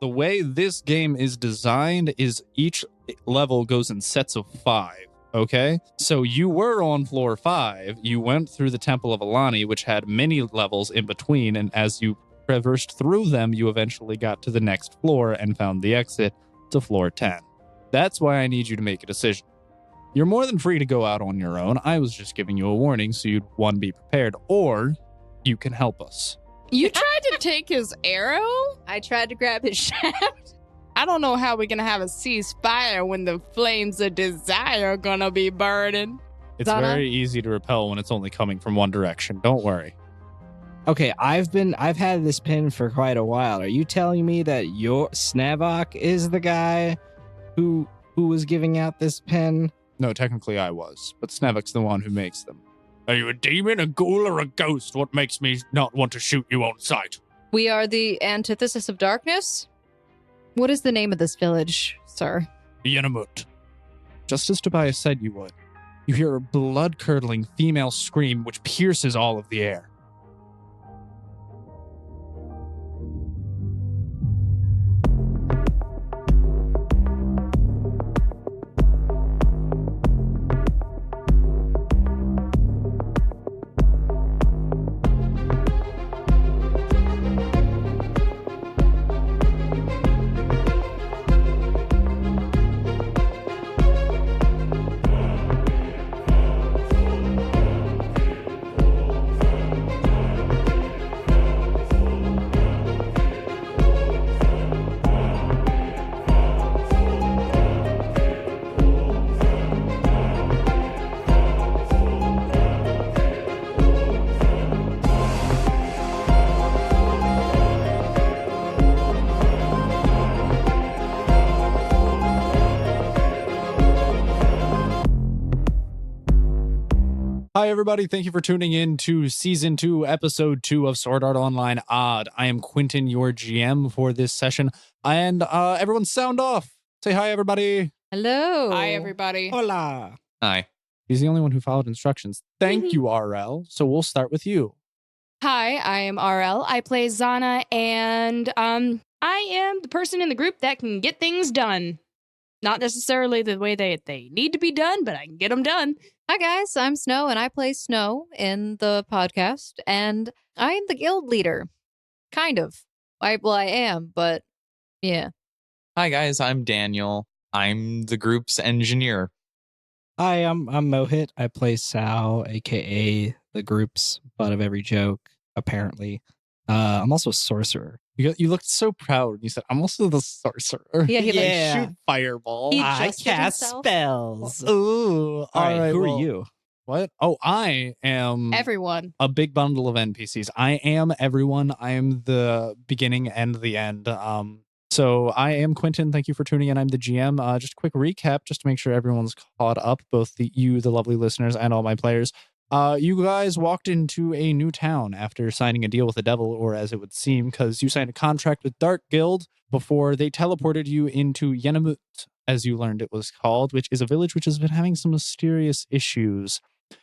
The way this game is designed is each level goes in sets of 5, okay? So you were on floor 5. You went through the Temple of Alani, which had many levels in between, and as you traversed through them, you eventually got to the next floor and found the exit to floor 10. That's why I need you to make a decision. You're more than free to go out on your own. I was just giving you a warning so you'd, one, be prepared, or you can help us. You tried to take his arrow? I tried to grab his shaft. I don't know how we're gonna have a ceasefire when the flames of desire are gonna be burning. It's Zana? very easy to repel when it's only coming from one direction. Don't worry. Okay, I've had this pin for quite a while. Are you telling me that your Snavok is the guy who was giving out this pin? No, technically I was, but Snevek's the one who makes them. Are you a demon, a ghoul, or a ghost? What makes me not want to shoot you on sight? We are the antithesis of darkness. What is the name of this village, sir? Yenimut. Just as Tobias said you would. You hear a blood-curdling female scream which pierces all of the air. Hi, everybody. Thank you for tuning in to Season 2, Episode 2 of Sword Art Online Odd. I am Quentin, your GM for this session. And everyone sound off. Say hi, everybody. Hello. Hi, everybody. Hola. Hi. He's the only one who followed instructions. Thank you, RL. So we'll start with you. Hi, I am RL. I play Zana, and I am the person in the group that can get things done. Not necessarily the way they need to be done, but I can get them done. Hi, guys. I'm Snow, and I play Snow in the podcast, and I am the guild leader. Kind of. I am, but yeah. Hi, guys. I'm Daniel. I'm the group's engineer. Hi, I'm Mohit. I play Sal, aka the group's butt of every joke, apparently. I'm also a sorcerer. You looked so proud. You said, I'm also the sorcerer. Yeah, he like Yeah. Shoot fireball. He I adjusted cast himself. spells. Ooh. All right, who well, are you? What? Oh, I am Everyone. a big bundle of NPCs. I am everyone. I am the beginning and the end. So I am Quentin. Thank you for tuning in. I'm the GM. Just a quick recap, just to make sure everyone's caught up, both the lovely listeners, and all my players. You guys walked into a new town after signing a deal with the devil, or as it would seem, because you signed a contract with Dark Guild before they teleported you into Yenimut, as you learned it was called, which is a village which has been having some mysterious issues.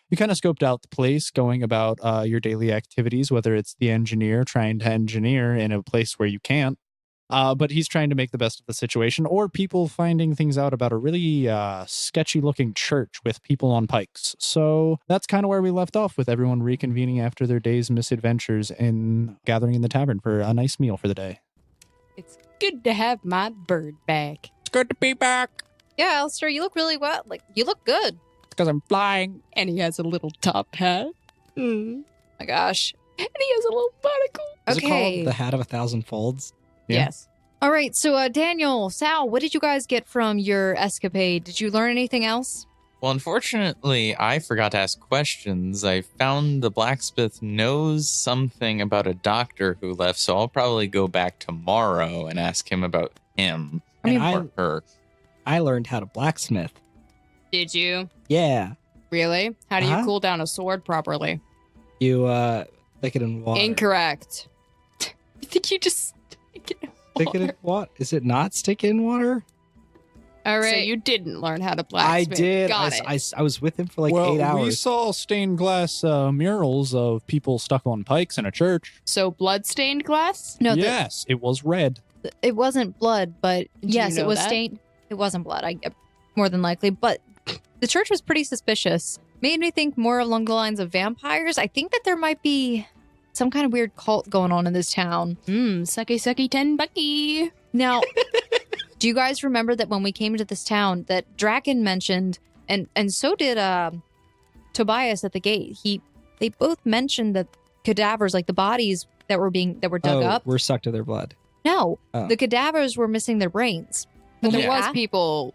You kind of scoped out the place, going about your daily activities, whether it's the engineer trying to engineer in a place where you can't, but he's trying to make the best of the situation, or people finding things out about a really sketchy-looking church with people on pikes. So that's kind of where we left off, with everyone reconvening after their day's misadventures and gathering in the tavern for a nice meal for the day. It's good to have my bird back. It's good to be back. Yeah, Alistair, you look really well. Like, you look good. Because I'm flying. And he has a little top hat. Mm. My gosh. And he has a little monocle. Is it Okay. called The Hat of a Thousand Folds? Yeah. Yes. All right, so Daniel, Sal, what did you guys get from your escapade? Did you learn anything else? Well, unfortunately, I forgot to ask questions. I found the blacksmith knows something about a doctor who left, so I'll probably go back tomorrow and ask him about him. I mean, or her. I learned how to blacksmith. Did you? Yeah. Really? How do you Uh-huh. cool down a sword properly? You stick it in water. Incorrect. I think you just stick it in Stick it in water. what? Is it not stick it in water? All So right. you didn't learn how to I blacksmith. did. Got it. I was with him for like well, 8 we hours. saw stained glass murals of people stuck on pikes in a church. So blood-stained glass? no, Yes, it was red. It wasn't blood, but Did yes, you it know was that? stained. It wasn't blood, more than likely. But the church was pretty suspicious. Made me think more along the lines of vampires. I think that there might be some kind of weird cult going on in this town. Sucky sucky 10 bucky. Now, do you guys remember that when we came to this town that Draken mentioned, and so did Tobias at the gate? They both mentioned that cadavers, like the bodies that were dug up, We're sucked to their blood. no, Oh. the cadavers were missing their brains. But Yeah. there was people,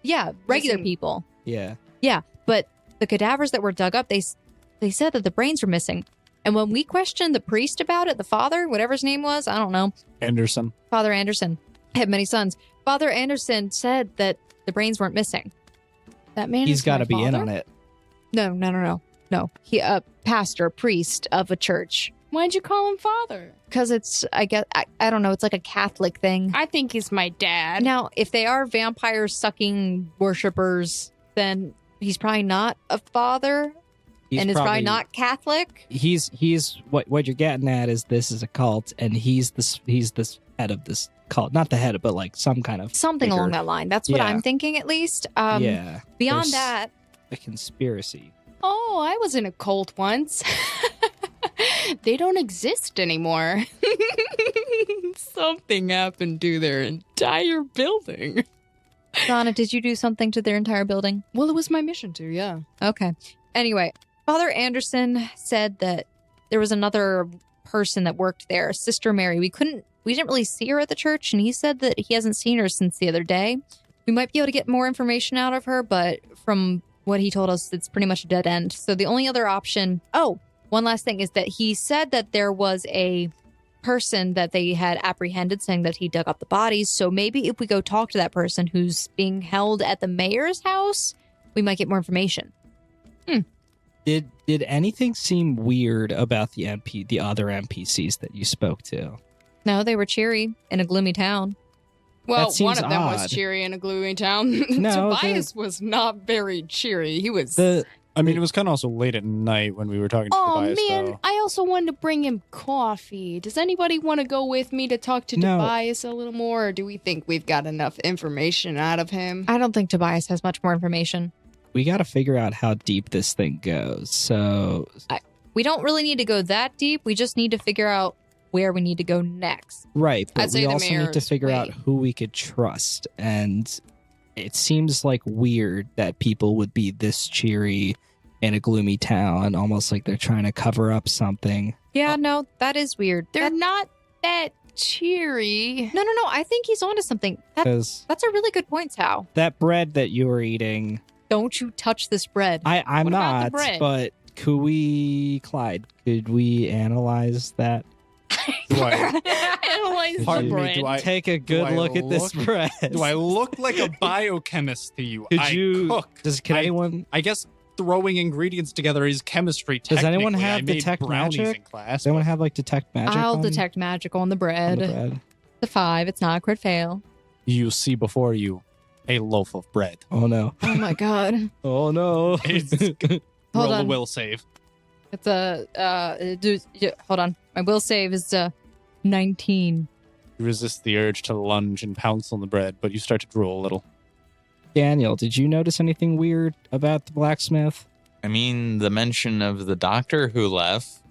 Yeah, regular Missing- people. Yeah. But the cadavers that were dug up, they said that the brains were missing. And when we questioned the priest about it, the father, whatever his name was, I don't know, Anderson. Father Anderson had many sons. Father Anderson said that the brains weren't missing. that man He's is got my to be in father? on it. No. He a pastor, priest of a church. Why'd you call him father? Because it's, I guess, I don't know, it's like a Catholic thing. I think he's my dad. Now, if they are vampire sucking worshippers, then he's probably not a father, and is probably not Catholic. He's what you're getting at is this is a cult, and he's this head of this cult, not the head, but like some kind of Something bigger- along that line. That's what Yeah. I'm thinking, at least. yeah, Beyond there's- that, a conspiracy. Oh, I was in a cult once. They don't exist anymore. Something happened to their entire building. Donna, did you do something to their entire building? Well, it was my mission to, yeah. Okay. Anyway, Father Anderson said that there was another person that worked there, Sister Mary. We didn't really see her at the church, and he said that he hasn't seen her since the other day. We might be able to get more information out of her, but from what he told us, it's pretty much a dead end. So the only other option, one last thing, is that he said that there was a person that they had apprehended saying that he dug up the bodies. So maybe if we go talk to that person who's being held at the mayor's house, we might get more information. Did anything seem weird about the other NPCs that you spoke to? No, they were cheery in a gloomy town. Well, That seems one of them odd. was cheery in a gloomy town. No, Tobias was not very cheery. He was... I mean, it was kind of also late at night when we were talking to Oh, Tobias, man, though. I also wanted to bring him coffee. Does anybody want to go with me to talk to No. Tobias a little more, or do we think we've got enough information out of him? I don't think Tobias has much more information. We got to figure out how deep this thing goes. So We don't really need to go that deep. We just need to figure out where we need to go next. right, I'd but say we the also need to mayor's figure out way. who we could trust. And it seems like weird that people would be this cheery in a gloomy town, almost like they're trying to cover up something. Yeah, no, that is weird. They're That- not that cheery. No. I think he's onto something. Because That's a really good point, Sal. that bread that you were eating, Don't you touch this bread. I'm What about the not, bread? but Clyde, could we analyze that? Do I, Analyze the Pardon me, bread. do I- Take a good I look at this look- bread. do I look like a biochemist to you? Could I you? cook. Can I- anyone? I guess throwing ingredients together is chemistry. Does anyone technically. have I made detect brownies magic? in class? Does anyone have like detect magic? I'll on- detect magic on the on bread. the bread? The 5. It's not a crit fail. You see before you a loaf of bread. Oh no! Oh my god. Oh no! It's- Hold Roll a on. will save. It's hold on. My will save is 19. You resist the urge to lunge and pounce on the bread, but you start to drool a little. Daniel, did you notice anything weird about the blacksmith? I mean, the mention of the doctor who left,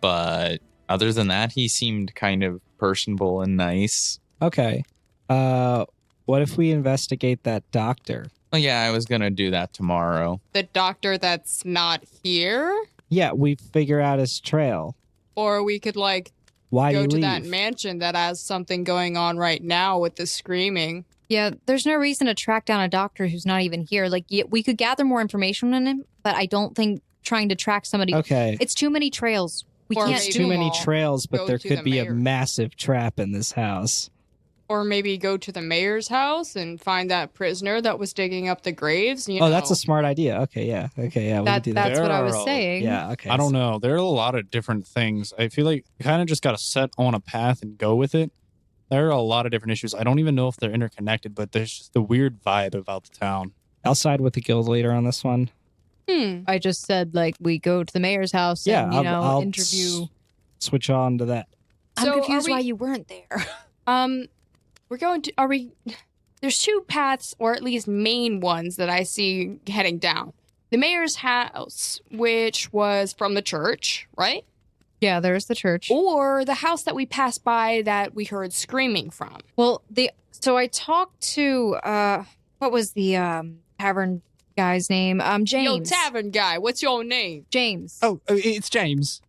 but other than that, he seemed kind of personable and nice. Okay. What if we investigate that doctor? Oh, yeah, I was going to do that tomorrow. The doctor that's not here? Yeah, we figure out his trail. Or we could, like, Why go do to you that leave? mansion that has something going on right now with the screaming. Yeah, there's no reason to track down a doctor who's not even here. Like, we could gather more information on him, but I don't think trying to track somebody. Okay. It's too many trails. We Or can't. It's maybe too many we'll trails, but go there to could the be a mayor. massive trap in this house. Or maybe go to the mayor's house and find that prisoner that was digging up the graves. You Oh, that's know. a smart idea. Okay, yeah. Okay, yeah. We could do that. That's what I was There are- saying. Yeah, okay. I don't know. There are a lot of different things. I feel like you kind of just got to set on a path and go with it. There are a lot of different issues. I don't even know if they're interconnected, but there's just the weird vibe about the town. I'll side with the guild leader on this one. I just said, like, we go to the mayor's house Yeah, and, I'll interview. switch on to that. So I'm are confused we- why you weren't there. we're going to, are we, there's two paths, or at least main ones, that I see heading down. The mayor's house, which was from the church, right? Yeah, there's the church. Or the house that we passed by that we heard screaming from. Well, so I talked to, what was the tavern guy's name? James. Yo, tavern guy, what's your name? James. Oh, it's James.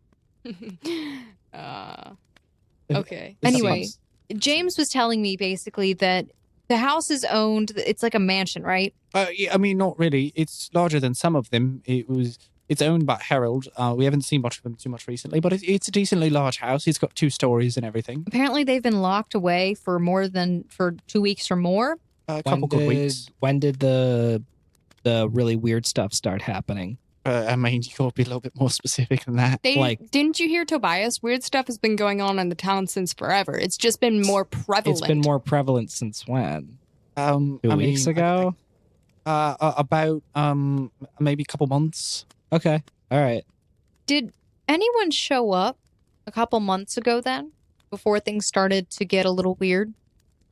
Okay. Anyway, James was telling me basically that the house is owned, it's like a mansion, right? Yeah, I mean, not really. It's larger than some of them. It's owned by Herald. We haven't seen much of him too much recently, but it's a decently large house. He's got 2 stories and everything. Apparently they've been locked away for 2 weeks or more. A couple good weeks. When did the really weird stuff start happening? I mean, you got to be a little bit more specific than that. Didn't you hear, Tobias? Weird stuff has been going on in the town since forever. It's just been more prevalent. It's been more prevalent since when? 2 weeks ago? About maybe a couple months. Okay. All right. Did anyone show up a couple months ago then? Before things started to get a little weird?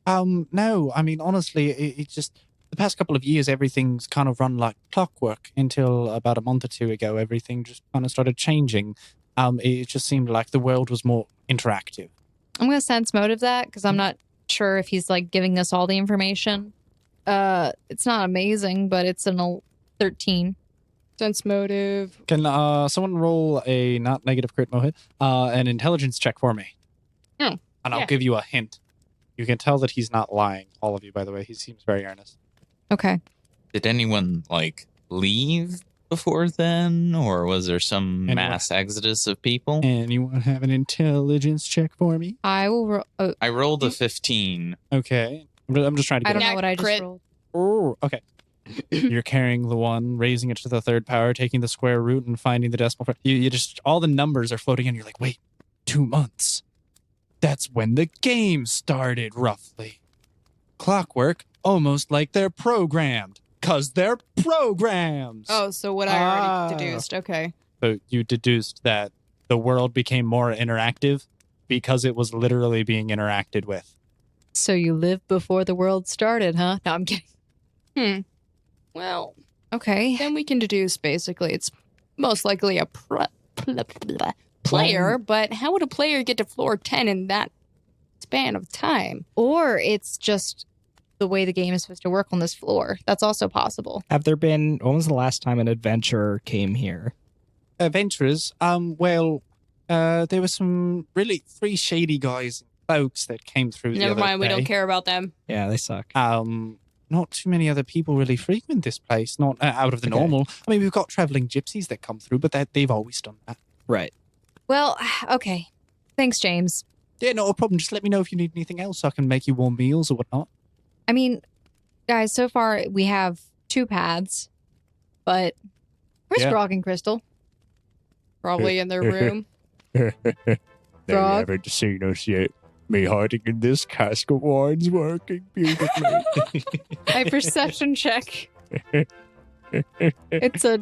No. I mean, honestly, it's just the past couple of years, everything's kind of run like clockwork until about a month or 2 ago. Everything just kind of started changing. It just seemed like the world was more interactive. I'm going to sense motive that because I'm not sure if he's like giving us all the information. It's not amazing, but it's an 13. Sense motive. Can someone roll a not negative crit mo hit, an intelligence check for me? And I'll give you a hint. You can tell that he's not lying. All of you, by the way. He seems very earnest. Okay. Did anyone, leave before then? Or was there some mass exodus of people? Anyone have an intelligence check for me? I will I rolled a 15. Okay. I'm just trying to I get don't know what I just Crit. rolled. Oh, okay. You're carrying the 1, raising it to the 3rd power, taking the square root and finding the decimal. You just, all the numbers are floating in. You're like, wait, 2 months. That's when the game started, roughly. Clockwork, almost like they're programmed. 'Cause they're programs. Oh, so what I already deduced. Okay. So you deduced that the world became more interactive because it was literally being interacted with. So you lived before the world started, huh? No, I'm kidding. Well, Okay. then we can deduce basically it's most likely a player, but how would a player get to floor 10 in that span of time? Or it's just the way the game is supposed to work on this floor. That's also possible. Have there been, when was the last time an adventurer came here? Adventurers, there were some really 3 shady guys and folks that came through the Never other mind, we day. don't care about them. Yeah, they suck. Not too many other people really frequent this place, not out of the Okay. normal. I mean, we've got traveling gypsies that come through, but they've always done that. Right. Well, okay. Thanks, James. Yeah, no problem. Just let me know if you need anything else. I can make you warm meals or whatnot. I mean, guys, so far we have 2 paths, but where's Yeah. Grog and Crystal? Probably in their room. They Frog? haven't seen us yet. Me hiding in this cask of wine's working beautifully. My perception check. It's a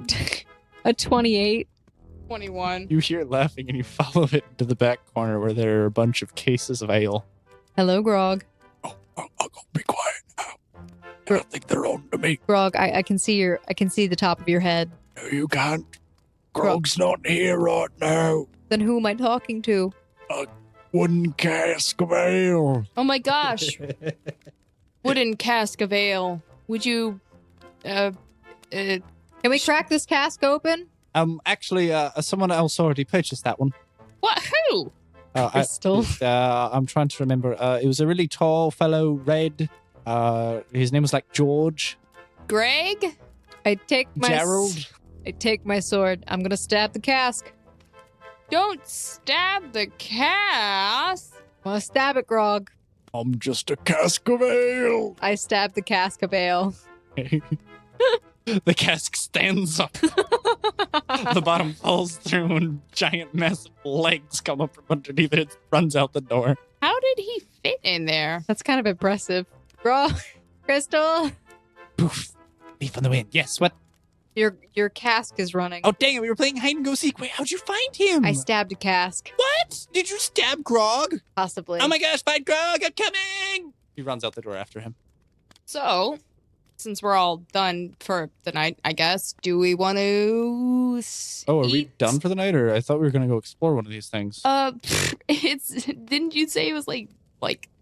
28. 21. You hear laughing and you follow it to the back corner where there are a bunch of cases of ale. Hello, Grog. I'll be quiet now. I don't think they're on to me. Grog, I can see the top of your head. No, you can't. Grog's not here right now. Then who am I talking to? 1 cask of ale. Oh my gosh. Wooden cask of ale. Would you, Can we crack this cask open? Actually, someone else already purchased that one. what? Who? Crystal. I'm trying to remember. It was a really tall fellow, red. His name was like George. Greg? I take my Gerald. I take my sword. I'm gonna stab the cask. Don't stab the cask. I'm gonna stab it, Grog. I'm just a cask of ale. I stab the cask of ale. The cask stands up. The bottom falls through and giant massive legs come up from underneath it. It runs out the door. How did he fit in there? That's kind of impressive. Grog, Crystal, Poof. Leaf on the wind. Yes, what? your cask is running. Oh, dang it. We were playing hide and go seek. Wait, how'd you find him? I stabbed a cask. What? Did you stab Grog? Possibly. Oh my gosh, fight Grog. I'm coming. He runs out the door after him. So, since we're all done for the night, I guess, do we want to Oh, are we eat? done for the night, or I thought we were gonna go explore one of these things? It's didn't you say it was like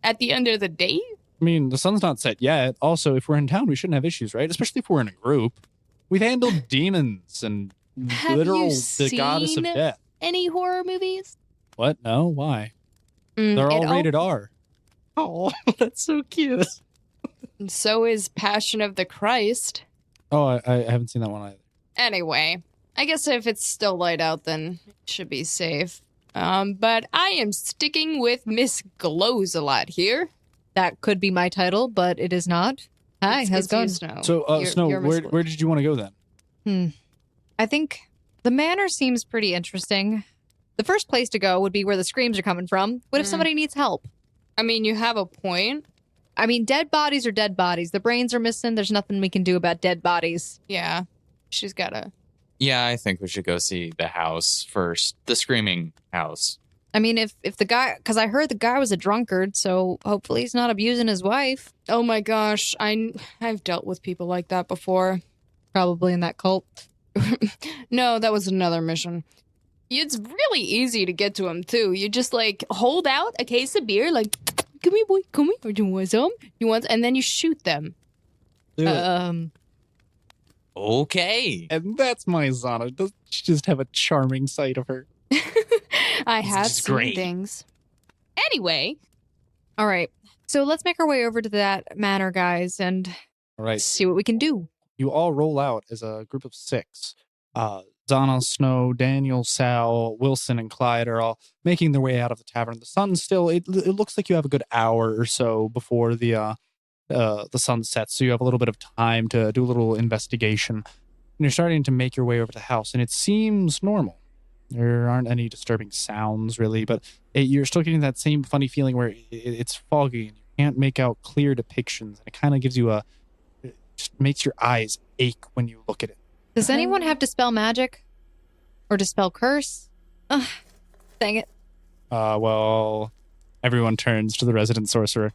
at the end of the day? I mean, the sun's not set yet. Also, if we're in town, we shouldn't have issues, right? Especially if we're in a group. We've handled demons and Have literal you the goddess of seen death. Any horror movies? What? No? Why? Mm, They're all it rated R. Oh, that's so cute. So is Passion of the Christ. Oh, I haven't seen that one either. Anyway, I guess if it's still light out, then it should be safe. But I am sticking with Miss Glows a lot here. That could be my title, but it is not. Hi, how's it going? Snow. So, Snow, you're Miss where did you want to go then? I think the manor seems pretty interesting. The first place to go would be where the screams are coming from. What if somebody needs help? I mean, you have a point. I mean, dead bodies are dead bodies. The brains are missing. There's nothing we can do about dead bodies. Yeah, she's got a... Yeah, I think we should go see the house first. The screaming house. I mean, if the guy... Because I heard the guy was a drunkard, so hopefully he's not abusing his wife. Oh my gosh, I've dealt with people like that before. Probably in that cult. No, that was another mission. It's really easy to get to him, too. You just, like, hold out a case of beer, like, come here, boy, come here. Or do you want some? You want... And then you shoot them. Do it. Okay. And that's my Zana. Doesn't she just have a charming sight of her? I have is seen great. things. Anyway, All right. So let's make our way over to that manor, guys, and All right. see what we can do. You all roll out as a group of 6. Zana, Snow, Daniel, Sal, Wilson, and Clyde are all making their way out of the tavern. The sun still, it looks like you have a good hour or so before the sun sets, so you have a little bit of time to do a little investigation. And you're starting to make your way over to the house, and it seems normal. There aren't any disturbing sounds, really, but you're still getting that same funny feeling where it's foggy and you can't make out clear depictions, and it kind of gives you it just makes your eyes ache when you look at it. Does anyone have Dispel Magic? Or Dispel Curse? Ugh, dang it. Well, everyone turns to the resident sorcerer.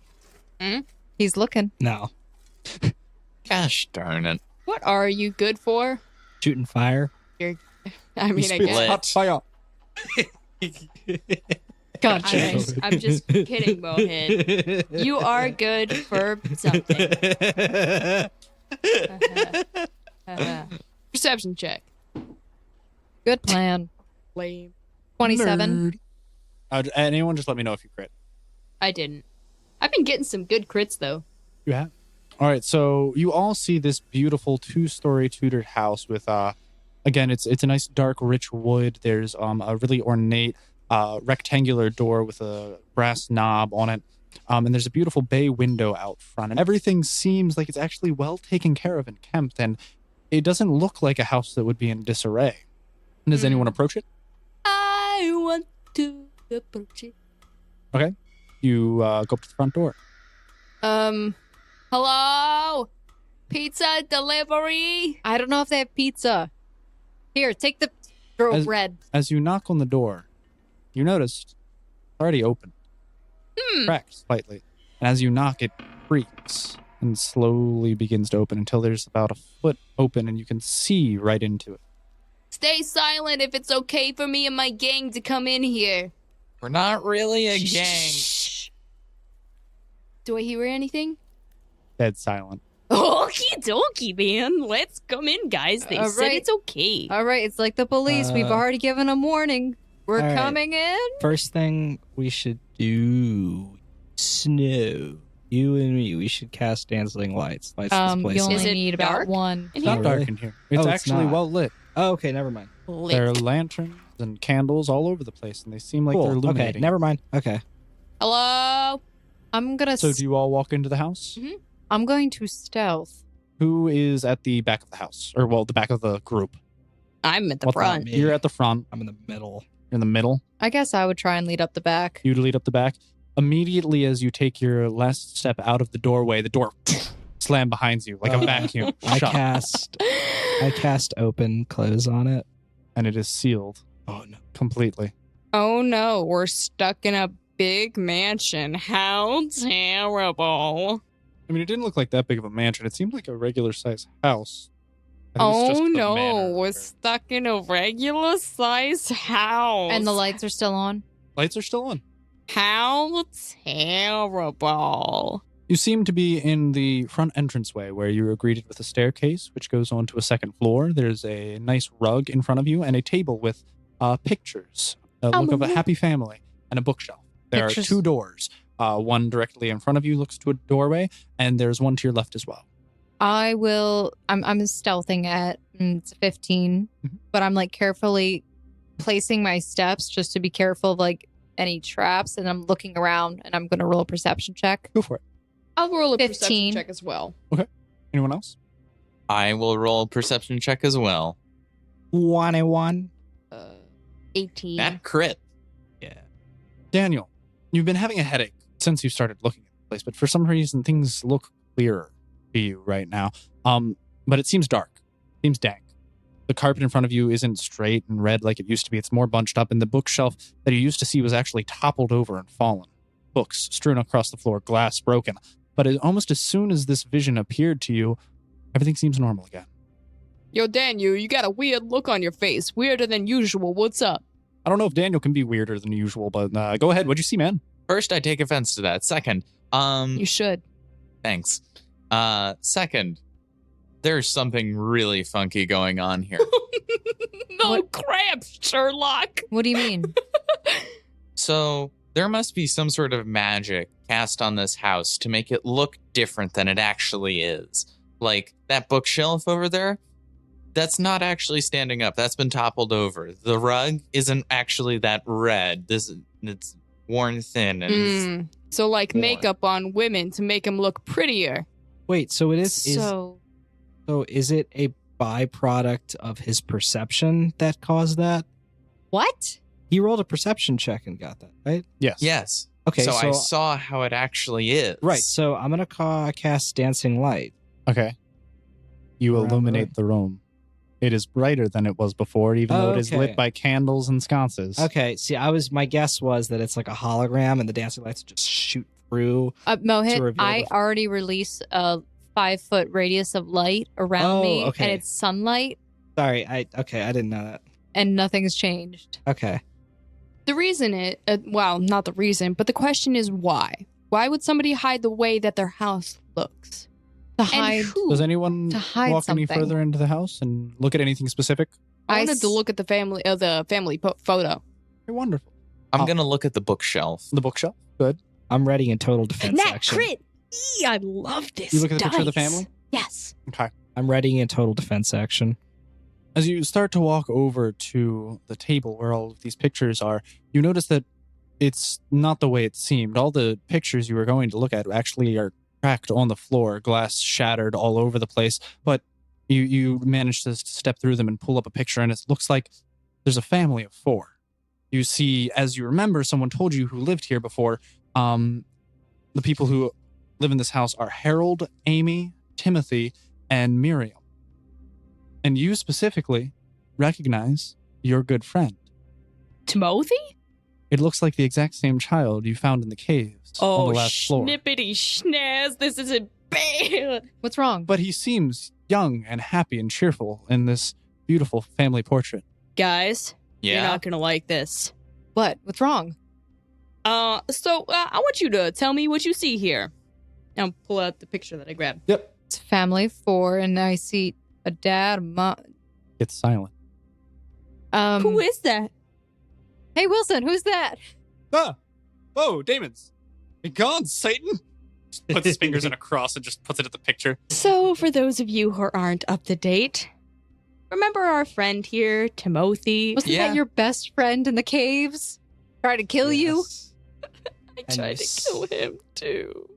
He's looking. No. Gosh darn it. what are you good for? Shooting fire. I He mean, I spits guess. hot fire. Gotcha. I'm just kidding, Mohin. You are good for something. Perception check. Good plan. Lame. 27. Nerd. Anyone just let me know if you crit. I didn't. I've been getting some good crits, though. You have? All right, so you all see this beautiful 2-story Tutored house with, again, it's a nice dark, rich wood. There's a really ornate rectangular door with a brass knob on it. And there's a beautiful bay window out front. And everything seems like it's actually well taken care of and kept. And it doesn't look like a house that would be in disarray. Does anyone approach it? I want to approach it. Okay. You go up to the front door. Hello? Pizza delivery? I don't know if they have pizza. Here, take the bread. As you knock on the door, you notice it's already open. Cracked slightly. And as you knock, it creaks and slowly begins to open until there's about a foot open and you can see right into it. Stay silent if it's okay for me and my gang to come in here. We're not really a Shh, gang. shh. Do I hear anything? Dead silent. Okie dokie, man. Let's come in, guys. They All said right. it's okay. All right, it's like the police. We've already given them warning. We're all right. coming in. First thing we should do, Snow. You and me, we should cast dancing lights. Lights this place You up. only Is it need about dark? one. In It's not here? dark Really? in here. It's Oh, it's actually not. well lit. Oh, okay, never mind. There are Lit. lanterns and candles all over the place, and they seem like they're Cool. Okay, illuminating. never mind. Okay. Hello? I'm gonna. So do you all walk into the house? I'm going to stealth. Who is at the back of the house? Or, well, the back of the group. I'm at the What front. me? You're at the front. I'm in the middle. You're in the middle. I guess I would try and lead up the back. You lead up the back. Immediately as you take your last step out of the doorway, the door slam behind you like a vacuum. I Shut. cast open close on it. And it is sealed Oh no. completely. Oh no, we're stuck in a big mansion. How terrible. I mean, it didn't look like that big of a mansion. It seemed like a regular sized house. I think it's just Oh the no, manor we're where- stuck in a regular size house. And the lights are still on. Lights are still on. How terrible. You seem to be in the front entranceway where you are greeted with a staircase which goes on to a second floor. There's a nice rug in front of you and a table with pictures, a look of a happy family, and a bookshelf. There Pictures. are 2 doors. One directly in front of you looks to a doorway, and there's one to your left as well. I'm stealthing at it's 15, Mhm. but I'm like carefully placing my steps just to be careful of like any traps, and I'm looking around and I'm gonna roll a perception check. Go for it. I'll roll a 15. perception check as well. Anyone else? I will roll a perception check as well. 1 18. That crit. Yeah. Daniel, you've been having a headache since you started looking at the place, but for some reason things look clearer to you right now. But it seems dark. Seems dank. The carpet in front of you isn't straight and red like it used to be. It's more bunched up, and the bookshelf that you used to see was actually toppled over and fallen. Books strewn across the floor, glass broken. But almost as soon as this vision appeared to you, everything seems normal again. Yo, Daniel, you got a weird look on your face. Weirder than usual. What's up? I don't know if Daniel can be weirder than usual, but go ahead. What'd you see, man? First, I take offense to that. Second, You should. thanks. Second, there's something really funky going on here. No crap, Sherlock. What do you mean? So there must be some sort of magic cast on this house to make it look different than it actually is. Like that bookshelf over there, that's not actually standing up. That's been toppled over. The rug isn't actually that red. It's worn thin and So like More. makeup on women to make them look prettier. Wait, so it is So so is it a byproduct of his perception that caused that? what? He rolled a perception check and got that, right? Yes. yes. Okay, so I so saw how it actually is. right, so I'm gonna cast Dancing Light. Okay. You Around the illuminate room. the room. It is brighter than it was before, even though it is Okay. lit by candles and sconces. Okay, see, my guess was that it's like a hologram, and the dancing lights just shoot through. To Mohit, reveal I the- already released a 5-foot radius of light around Oh, me, okay. and it's sunlight, Sorry, I didn't know that. and nothing's changed. Okay, The reason well, not the reason, but the question is why? Why would somebody hide the way that their house looks? To And hide. who? Does anyone To hide walk any something. further into the house and look at anything specific? I I wanted to s- look at the family photo. You're wonderful. I'm Oh. going to look at the bookshelf. The bookshelf. Good. I'm ready in total defense That action. crit! I love this. You look at the picture of the dice. family? Yes. Okay. I'm ready in total defense action. As you start to walk over to the table where all of these pictures are, you notice that it's not the way it seemed. All the pictures you were going to look at actually are cracked on the floor, glass shattered all over the place. But you manage to step through them and pull up a picture, and it looks like there's a family of 4. You see, as you remember, someone told you who lived here before. The people who live in this house are Harold, Amy, Timothy, and Miriam. And you specifically recognize your good friend. Timothy? It looks like the exact same child you found in the caves on Oh, the last floor. snippity schnaz. This isn't bad. What's wrong? But he seems young and happy and cheerful in this beautiful family portrait. Guys, you're Yeah. not going to like this. What? What's wrong? So I want you to tell me what you see here. Now pull out the picture that I grabbed. Yep. It's family of 4, and I see a dad, a mom. It's silent. Who is that? Hey, Wilson, who's that? Ah! Whoa, Damon's. Be gone, Satan! Just puts his fingers in a cross and just puts it at the picture. So, for those of you who aren't up to date, remember our friend here, Timothy? Wasn't Yeah. that your best friend in the caves? Tried to kill you? Yes. I And tried you to kill him too.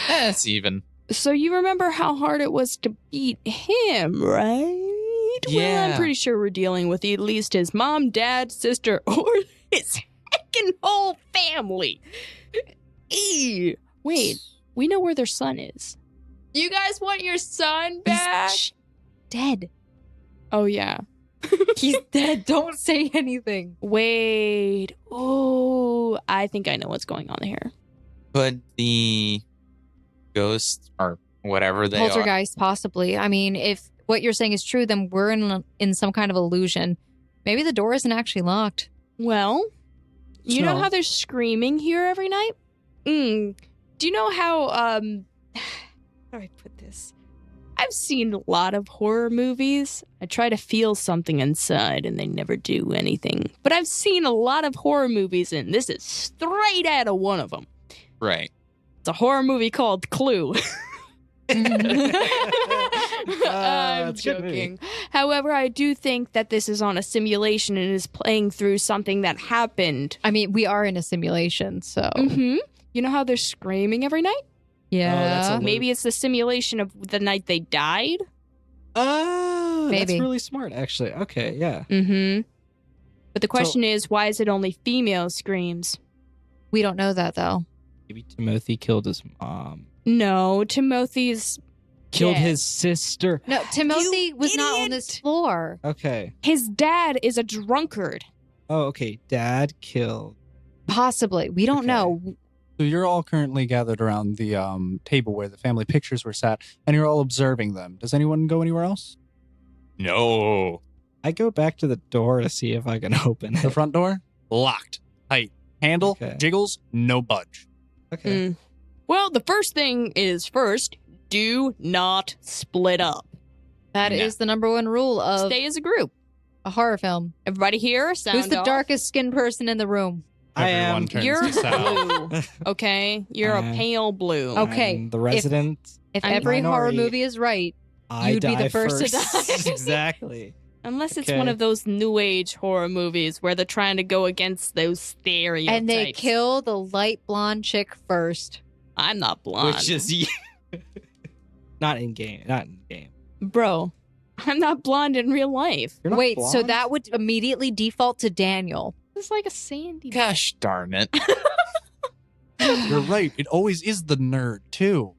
That's even. So you remember how hard it was to beat him, right? Well, Yeah. I'm pretty sure we're dealing with at least his mom, dad, sister, or his heckin' whole family. Eee. Wait, we know where their son is. You guys want your son back? Dead. Oh, yeah. He's dead. Don't say anything. Wait. Oh, I I think I know what's going on here. Could the ghosts or whatever they are. Poltergeist, possibly. I mean, if what you're saying is true, then we're in some kind of illusion. Maybe the door isn't actually locked. Well, you know So- how they're screaming here every night? Do you know how, how do I put this? I've seen a lot of horror movies. I try to feel something inside and they never do anything. But I've seen a lot of horror movies and this is straight out of one of them. Right. It's a horror movie called Clue. I'm it's a good movie. joking. However, I do think that this is on a simulation and is playing through something that happened. I mean, we are in a simulation, so Mm-hmm. You know how they're screaming every night? that's yeah. a- Maybe it's the simulation of the night they died. Oh, that's Maybe. really smart, actually. Okay, yeah. Mm-hmm. But the question is, why is it only female screams? We don't know that though. Maybe Timothy killed his mom. No, Timothy's Killed dead. his sister. No, Timothy You was not on idiot! this floor. Okay. His dad is a drunkard. Oh, okay. Dad killed. Possibly. We don't Okay. know. So you're all currently gathered around the table where the family pictures were sat, and you're all observing them. Does anyone go anywhere else? No. I go back to the door to see if I can open The it. front door locked, tight. Handle Okay. jiggles, no budge. Okay. Mm. Well, the first thing is first, do not split up. That is No. the number one rule of Stay as a group. a horror film. Everybody here, sound Who's the off. darkest skinned person in the room? I Everyone am. turns You're to Sal. blue, okay? You're a Uh, pale blue. Okay, I'm the resident. If I'm every horror minority. movie is right, I you'd be die the first to die. Exactly. Unless it's Okay. one of those new age horror movies where they're trying to go against those stereotypes. and they kill the light blonde chick first. I'm not blonde. Which is you. Not in game. Not in game. Bro, I'm not blonde in real life. You're not Wait, so blonde? that would immediately default to Daniel. It's like a sandy. Gosh darn it. You're right. It always is the nerd too.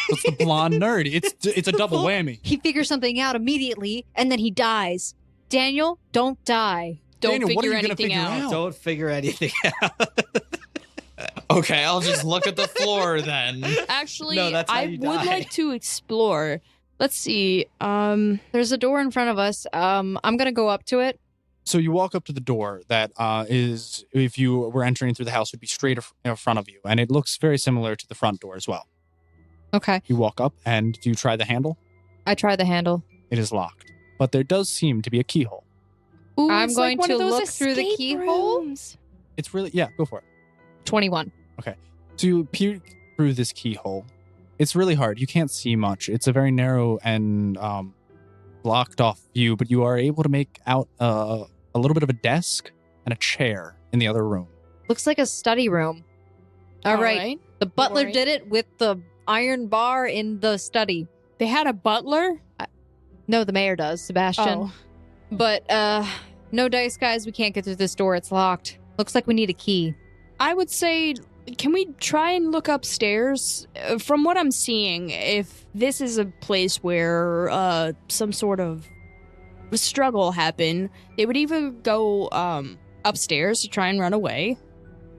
It's the blonde nerd. It's a double whammy. He figures something out immediately, and then he dies. Daniel, don't die. Don't Daniel, what are figure you gonna anything figure out. out? Don't figure anything out. Okay, I'll just look at the floor then. Actually, No, that's how I you would die. like to explore. Let's see. There's a door in front of us. I'm gonna go up to it. So you walk up to the door that is, if you were entering through the house, would be straight in front of you, and it looks very similar to the front door as well. Okay. You walk up, and do you try the handle? I try the handle. It is locked, but there does seem to be a keyhole. Ooh, I'm it's like going one to of those look through the escape keyhole. rooms. It's really, yeah, go for it. 21. So you peer through this keyhole. It's really hard. You can't see much. It's a very narrow and blocked off view, but you are able to make out a little bit of a desk and a chair in the other room. Looks like a study room. All right. The butler Alright. did it with the iron bar in the study. They had a butler. No, the mayor does, Sebastian. Oh. But no dice, guys. We can't get through this door. It's locked. Looks like we need a key. I would say, can we try and look upstairs? From what I'm seeing, if this is a place where some sort of struggle happened, they would either go upstairs to try and run away,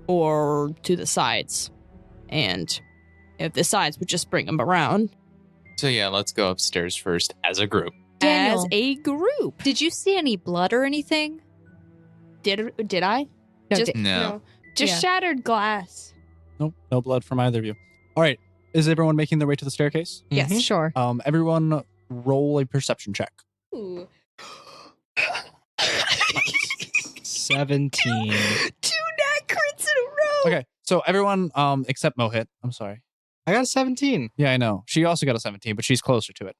or to the sides. And if the sides would just bring them around So yeah, let's go upstairs first as a group. Daniel. as a group. Did you see any blood or anything? Did I? No, Just, No. Just Yeah. shattered glass. Nope, no blood from either of you. All right, is everyone making their way to the staircase? Yes, Mhm. sure. Everyone roll a perception check. Ooh. 17. 2 nat crits in a row. Okay, so everyone except Mohit. I'm sorry. I got a 17. Yeah, I know. She also got a 17, but she's closer to it.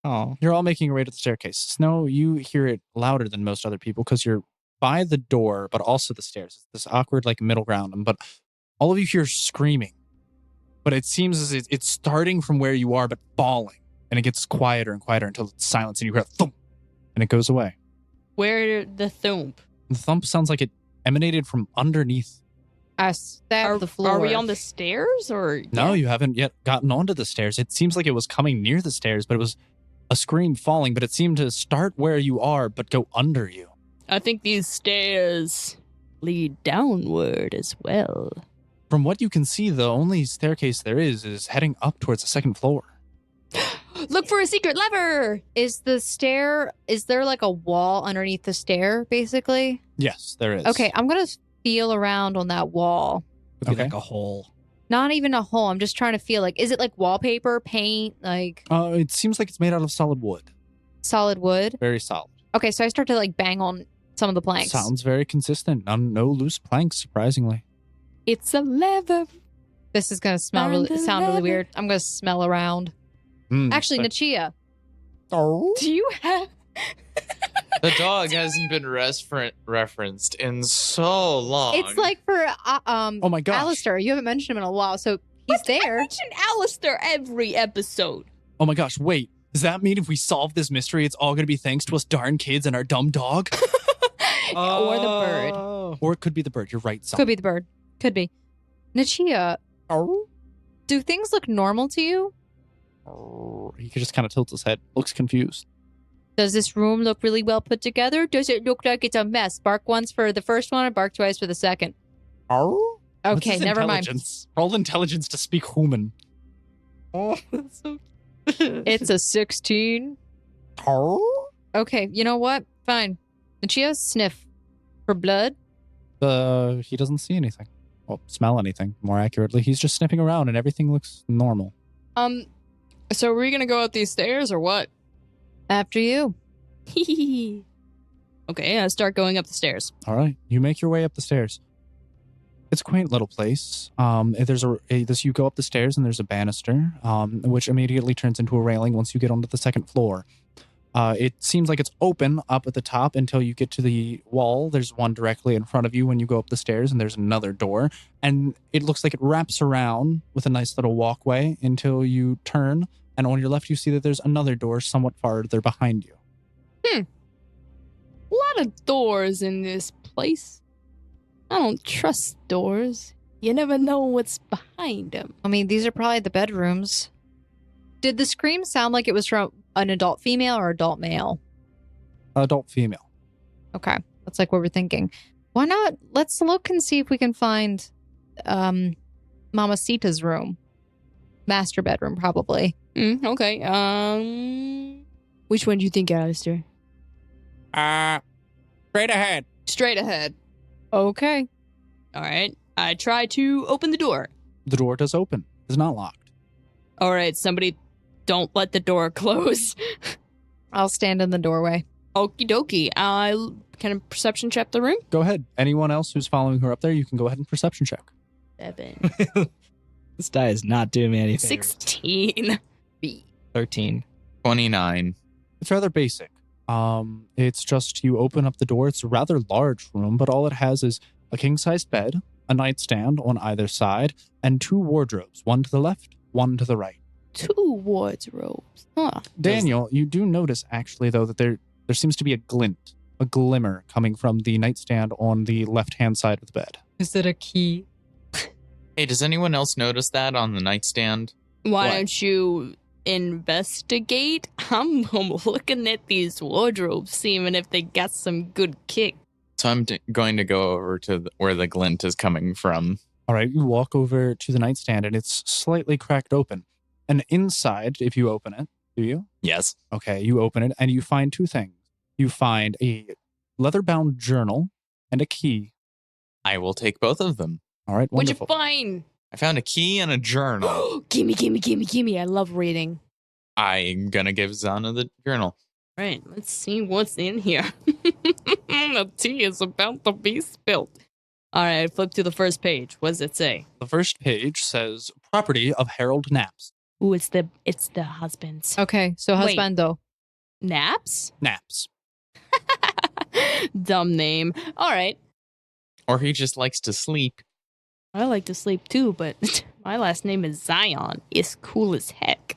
Oh. You're all making your way to the staircase. Snow, you hear it louder than most other people because you're by the door, but also the stairs. It's this awkward, like, middle ground. But all of you hear screaming. But it seems as it's starting from where you are, but falling. And it gets quieter and quieter until it's silence and you hear a thump. And it goes away. Where the thump? The thump sounds like it emanated from underneath. I stabbed the floor. Are we on the stairs or? No, you haven't yet gotten onto the stairs. It seems like it was coming near the stairs, but it was a scream falling. But it seemed to start where you are, but go under you. I think these stairs lead downward as well. From what you can see, the only staircase there is heading up towards the second floor. Look for a secret lever. Is there like a wall underneath the stair, basically? Yes, there is. Okay, I'm going to feel around on that wall. Could be Okay. like a hole. Not even a hole. I'm just trying to feel like, is it like wallpaper, paint, like It seems like it's made out of solid wood. solid wood? Very solid. Okay, so I start to like bang on some of the planks. Sounds very consistent. No loose planks, surprisingly. It's a lever. This is going to sound really weird. I'm going to smell around. Actually, but- Nachia. Oh. Do you have... The dog hasn't been referenced in so long. It's like for Oh my gosh. Alistair. You haven't mentioned him in a while, so he's I there. mention Alistair every episode. Oh my gosh, wait. Does that mean if we solve this mystery, it's all going to be thanks to us darn kids and our dumb dog? Or the bird. Oh. Or it could be the bird. You're right, son. Could be the bird. Could be. Nachia, Oh. do things look normal to you? He just kind of tilts his head, looks confused. Does this room look really well put together? Does it look like it's a mess? Bark once for the first one, or bark twice for the second? Oh. Okay, never mind. Roll intelligence to speak human. Oh, that's so It's a 16. Oh. Okay, you know what? Fine. Nachia, sniff for blood. He doesn't see anything. Well, smell anything, more accurately. He's just sniffing around and everything looks normal. So are we gonna go up these stairs or what? After you. Okay, I start going up the stairs. All right, you make your way up the stairs. It's a quaint little place. You go up the stairs and there's a banister, which immediately turns into a railing once you get onto the second floor. It seems like it's open up at the top until you get to the wall. There's one directly in front of you when you go up the stairs, and there's another door. And it looks like it wraps around with a nice little walkway until you turn. And on your left, you see that there's another door somewhat farther behind you. A lot of doors in this place. I don't trust doors. You never know what's behind them. I mean, these are probably the bedrooms. Did the scream sound like it was from an adult female or adult male? Adult female. Okay, that's like what we're thinking. Why not? Let's look and see if we can find Mamacita's room. Master bedroom, probably. Okay. Which one do you think, Alistair? Straight ahead. Straight ahead. Okay. All right. I try to open the door. The door does open. It's not locked. All right, somebody don't let the door close. I'll stand in the doorway. Okie dokie. Can I perception check the room? Go ahead. Anyone else who's following her up there, you can go ahead and perception check. 7. This die is not doing me any favors. 16. 13. 29. It's rather basic. It's just you open up the door. It's a rather large room, but all it has is a king-sized bed, a nightstand on either side, and 2 wardrobes, one to the left, one to the right. 2 wardrobes. Huh. Daniel, you do notice actually though that there seems to be a glint, a glimmer coming from the nightstand on the left-hand side of the bed. Is it a key? Hey, does anyone else notice that on the nightstand? Why What? don't you investigate? I'm looking at these wardrobes, seeing if they got some good kick. So I'm going to go over to where the glint is coming from. All right, you walk over to the nightstand and it's slightly cracked open. And inside, if you open it, do you? Yes. Okay, you open it and you find 2 things. You find a leather-bound journal and a key. I will take both of them. All right, What'd you wonderful. find? I found a key and a journal. gimme. I love reading. I'm going to give Zana the journal. Right, let's see what's in here. The tea is about to be spilled. All right, flip to the first page. What does it say? The first page says property of Herald Naps. Ooh, it's the husband's. Okay, so Wait. husbando. Naps? Naps. Dumb name. All right. Or he just likes to sleep. I like to sleep too, but my last name is Zion. It's cool as heck.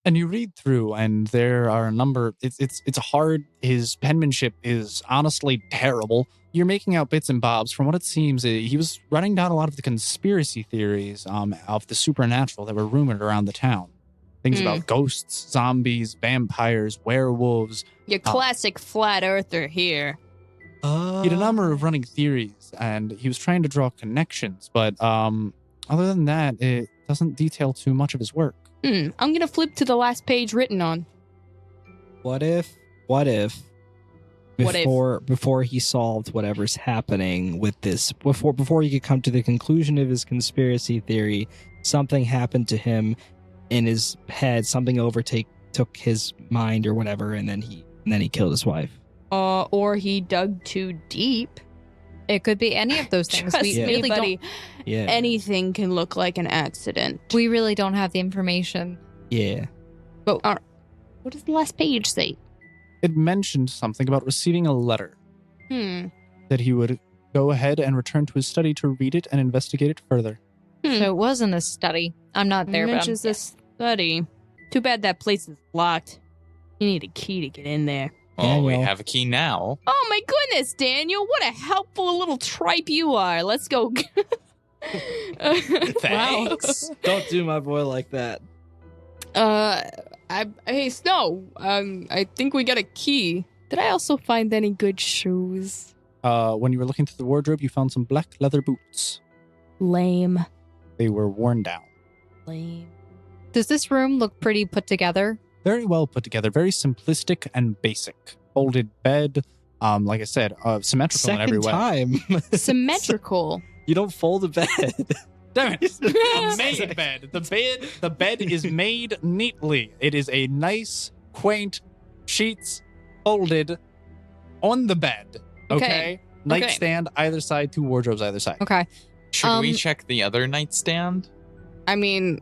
And you read through, and there are a number. It's hard. His penmanship is honestly terrible. You're making out bits and bobs. From what it seems, he was running down a lot of the conspiracy theories of the supernatural that were rumored around the town. Things about ghosts, zombies, vampires, werewolves. Your classic flat earther here. He had a number of running theories, and he was trying to draw connections, but other than that, it doesn't detail too much of his work. I'm gonna flip to the last page written on. What if What if? before he solved whatever's happening with this, before he could come to the conclusion of his conspiracy theory, something happened to him in his head, something took his mind or whatever, and then he killed his wife. Or he dug too deep. It could be any of those things. Trust We me, really buddy. Yeah. Anything can look like an accident. we really don't have the information. Yeah. But what does the last page say? It mentioned something about receiving a letter, that he would go ahead and return to his study to read it and investigate it further. So it was in the study. I'm not there, but Mentions a study. Too bad that place is locked. You need a key to get in there. Well, we Daniel. have a key now. Oh my goodness, Daniel! What a helpful little tripe you are. Let's go. Thanks. Don't do my boy like that. Hey Snow. I think we got a key. Did I also find any good shoes? When you were looking through the wardrobe, you found some black leather boots. Lame. They were worn down. Lame. Does this room look pretty put together? Very well put together, very simplistic and basic. Folded bed, like I said, symmetrical in every Second way. time. Symmetrical. You don't fold a bed. Damn it. A made bed. The bed is made neatly. It is a nice, quaint sheets folded on the bed. Okay. Nightstand either side, two wardrobes either side. Okay. Should we check the other nightstand? I mean,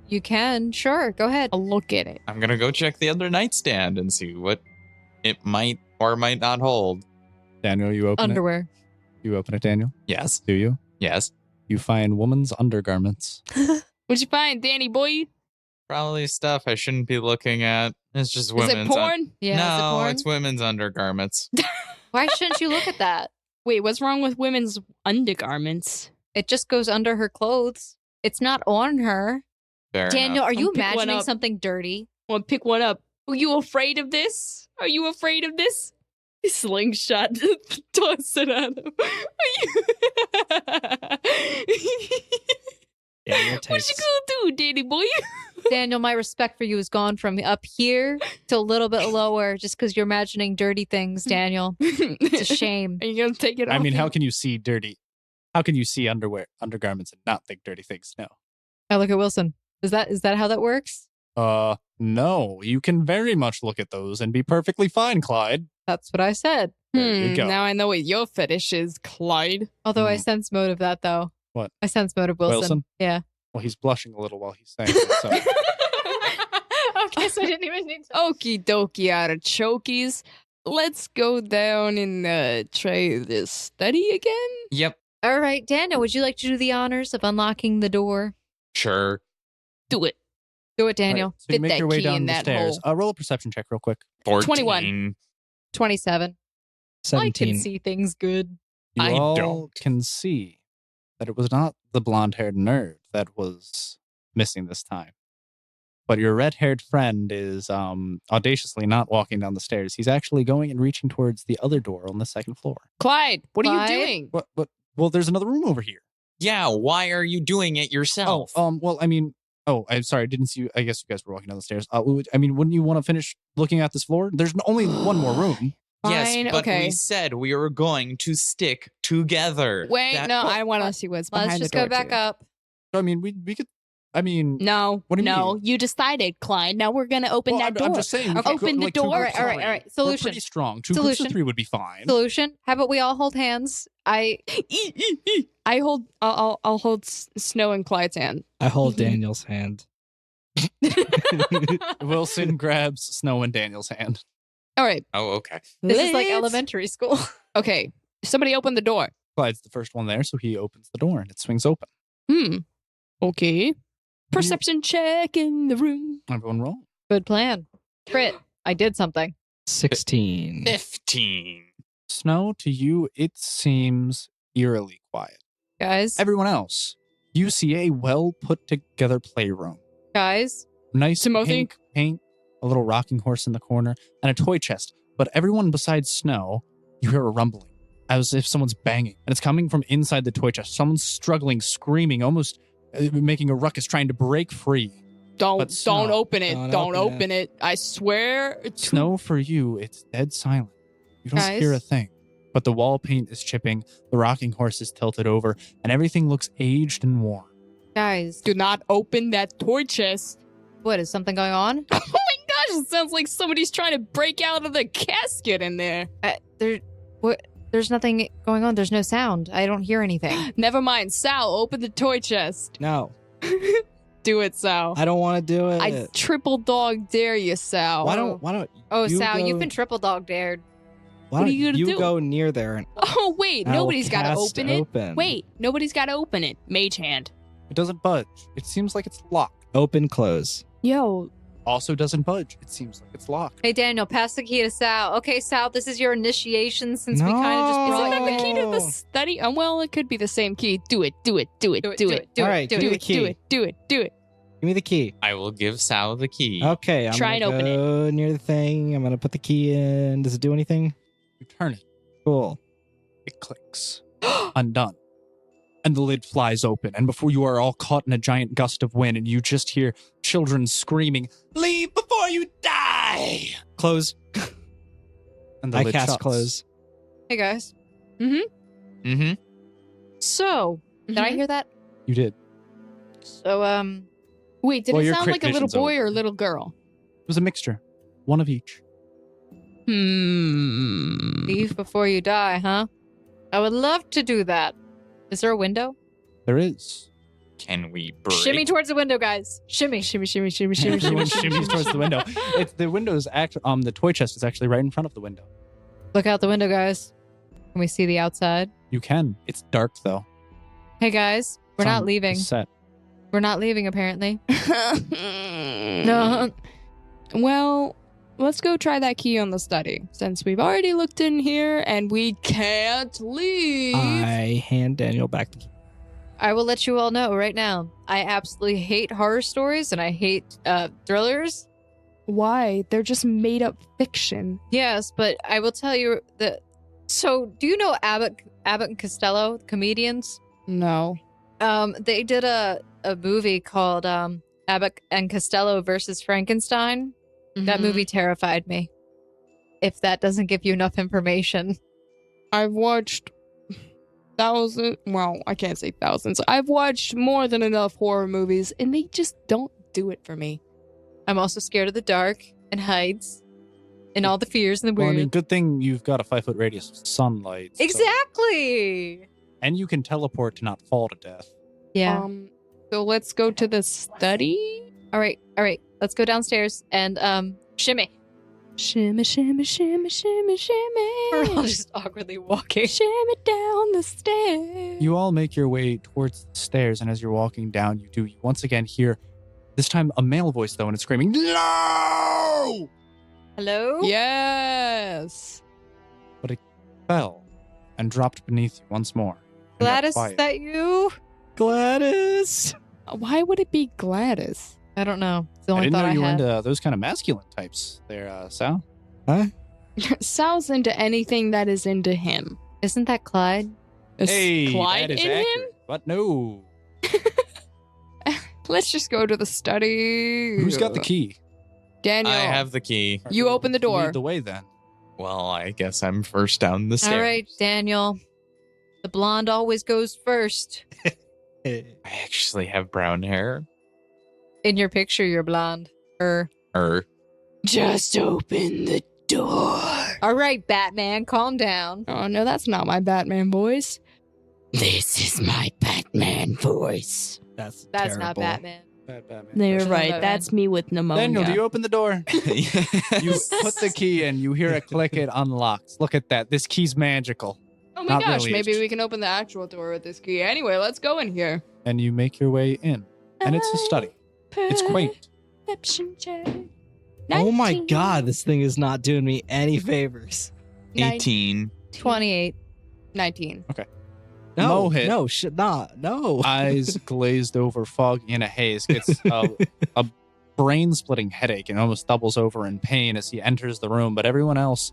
You can. Sure. Go ahead. I'll look at it. I'm gonna go check the other nightstand and see what it might or might not hold. Daniel, you open Underwear. it. You open it, Daniel. Yes. Do you? Yes. You find woman's undergarments. What'd you find, Danny boy? Probably stuff I shouldn't be looking at. It's just Is women's. it porn? Yeah. is it No, porn? it's women's undergarments. Why shouldn't you look at that? Wait, what's wrong with women's undergarments? It just goes under her clothes. It's not on her. Fair Daniel, enough. are you I'll pick one imagining up. something dirty? Want to pick one up? Are you afraid of this? Are you afraid of this? Slingshot. Toss it at him. Yeah, your What you tastes. gonna do, Danny boy? Daniel, my respect for you has gone from up here to a little bit lower just because you're imagining dirty things, Daniel. It's a shame. Are you gonna take it off? I mean, how can you see dirty? How can you see undergarments and not think dirty things? No. I look at Wilson. Is that how that works? No. You can very much look at those and be perfectly fine, Clyde. That's what I said. There you go. Now I know what your fetish is, Clyde. Although I Hmm. sense motive that though. What? I sense motive Wilson. Wilson? Yeah. Well, he's blushing a little while he's saying it. So. Okay, so I didn't even need to. Okie dokie, artichokes. Let's go down and try this study again. Yep. All right, Daniel, would you like to do the honors of unlocking the door? Sure. Do it. Do it, Daniel. Right, so you Fit make that your way key down in the that stairs. hole. Roll a perception check real quick. 14. 21. 27. 17. I can see things good. You I all don't. can see that it was not the blonde-haired nerd that was missing this time. But your red-haired friend is audaciously not walking down the stairs. He's actually going and reaching towards the other door on the second floor. Clyde, what are Clyde? you doing? What? Well, there's another room over here. Yeah, why are you doing it yourself? Well, I mean, I'm sorry, I didn't see you. I guess you guys were walking down the stairs. Wouldn't you want to finish looking at this floor? There's only one more room. Yes, Fine, but okay. we said we were going to stick together. Wait, That- no, I want to see what's behind Let's just the door. go back too. up. I mean, we could. I mean, No, What do you no, mean? you decided, Clyde. Now we're gonna open well, that I'm door. just saying. we Okay. could go, Open the like, two door. groups of All right, three. all right. We're Solution. pretty strong. Two groups Solution. of three would be fine. Solution. How about we all hold hands? I'll hold Snow and Clyde's hand. I hold Daniel's hand. Wilson grabs Snow and Daniel's hand. All right. Oh, okay. This is like Let's- elementary school. Okay. Somebody open the door. Clyde's the first one there, so he opens the door and it swings open. Okay. Perception check in the room. Everyone roll. Good plan. Crit. I did something. 16. 15. Snow, to you, it seems eerily quiet. Guys. Everyone else, you see a well put together playroom. Guys. Nice Timothy? pink paint, a little rocking horse in the corner, and a toy chest. But everyone besides Snow, you hear a rumbling. as if someone's banging. And it's coming from inside the toy chest. Someone's struggling, screaming, almost making a ruckus, trying to break free. Don't Snow, open it. Don't open it. I swear. Snow, for you, it's dead silent. You don't Guys? hear a thing. But the wall paint is chipping, the rocking horse is tilted over, and everything looks aged and worn. Guys, Do not open that toy chest. what, is something going on? Oh my gosh, it sounds like somebody's trying to break out of the casket in there. There's nothing going on. There's no sound. I don't hear anything. Never mind. Sal, open the toy chest. No, Do it, Sal. I don't want to do it. I triple dog dare you, Sal. Why don't Oh, you Sal, go- you've been triple dog dared. Why What are don't you gonna do? go near there and Oh, wait. I will Nobody's got to cast open it. open. Wait. Nobody's got to open it. Mage hand. It doesn't budge. It seems like it's locked. open close. Yo. Also doesn't budge. It seems like it's locked. Hey, Daniel, pass the key to Sal. Okay, Sal, this is your initiation since we No. kind of just Isn't brought that you the in. key to the study? Well, it could be the same key. Do it. Do it. Do it. Do it. Do it. All right, do give me it. the key. Do it. Do it. Do it. Give me the key. I will give Sal the key. Okay, I'm Try gonna and open go near the thing. I'm gonna put the key in. Does it do anything? You turn it. Cool. It clicks. Undone. And the lid flies open. And before you are all caught in a giant gust of wind, and you just hear children screaming, "Leave before you die!" Close. And the I lid cast shuts. close. Hey, guys. Mm-hmm. So. Did I hear that? You did. So, Wait, did Well, it your sound crit like a little vision's boy over. or a little girl? It was a mixture. One of each. leave before you die, huh? I would love to do that. Is there a window? There is. Can we break? Shimmy towards the window, guys. Shimmy. Shimmy, shimmy, shimmy, shimmy, shimmy, Everyone shimmies towards the window. It's the window is actually the toy chest is actually right in front of the window. Look out the window, guys. Can we see the outside? You can. It's dark though. Hey, guys. We're Sun not leaving. is set. We're not leaving, apparently. No. No. Well, let's go try that key on the study, since we've already looked in here and we can't leave. I hand Daniel back the key. I will let you all know right now. I absolutely hate horror stories and I hate thrillers. Why? They're just made up fiction. Yes, but I will tell you that. So, do you know Abbott and Costello, comedians? No. They did a movie called Abbott and Costello versus Frankenstein. That Mhm. movie terrified me. If that doesn't give you enough information. I've watched thousands. Well, I can't say thousands. I've watched more than enough horror movies, and they just don't do it for me. I'm also scared of the dark and heights and all the fears and the Well, I weird. mean, good thing you've got a 5-foot radius of sunlight. so- Exactly. And you can teleport to not fall to death. Yeah. So let's go to the study. All right. Let's go downstairs and shimmy. Shimmy, shimmy, shimmy, shimmy, We're all shimmy. just awkwardly walking. Shimmy down the stairs. You all make your way towards the stairs, and as you're walking down, you once again hear, this time a male voice though, and it's screaming, "No!" Hello? Yes. Fell and dropped beneath you once more. and got Gladys, is quiet. that you? Gladys. Why would it be Gladys? I don't know. It's the I only didn't thought know I you were had. into those kind of masculine types there, Sal. Huh? Sal's into anything that is into him. Isn't that Clyde? Is Hey, Clyde that is in him? accurate. But no. Let's just go to the study. Who's got the key? Daniel. I have the key. You open the door. Lead the way then. Well, I guess I'm first down the stairs. All right, Daniel. The blonde always goes first. I actually have brown hair. In your picture, you're blonde. Just open the door. All right, Batman, calm down. Oh, no, that's not my Batman voice. This is my Batman voice. That's That's not terrible. Batman. Bad Batman. No, you're There's no right. Batman. That's me with pneumonia. Daniel, do you open the door? You Yes. put the key in, you hear it click, it unlocks. Look at that. This key's magical. Oh my Not gosh, really, maybe it's- we can open the actual door with this key. Anyway, let's go in here. And you make your way in. And it's a study. It's quaint. Perception check. Oh my 19. god, this thing is not doing me any favors. 18. 28. 19. No, Mo hit. no, should not. No. Eyes glazed over, foggy in a haze, gets a brain-splitting headache and almost doubles over in pain as he enters the room. But everyone else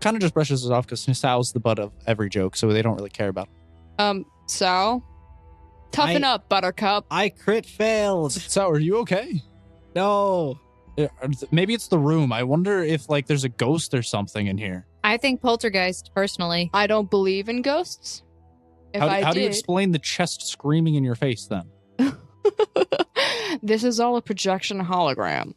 kind of just brushes it off because SAO's the butt of every joke, so they don't really care about it. So toughen up, Buttercup. I crit failed. SAO, are you okay? No. Maybe it's the room. I wonder if like there's a ghost or something in here. I think poltergeist, personally. I don't believe in ghosts. If How do you explain the chest screaming in your face then? This is all a projection hologram.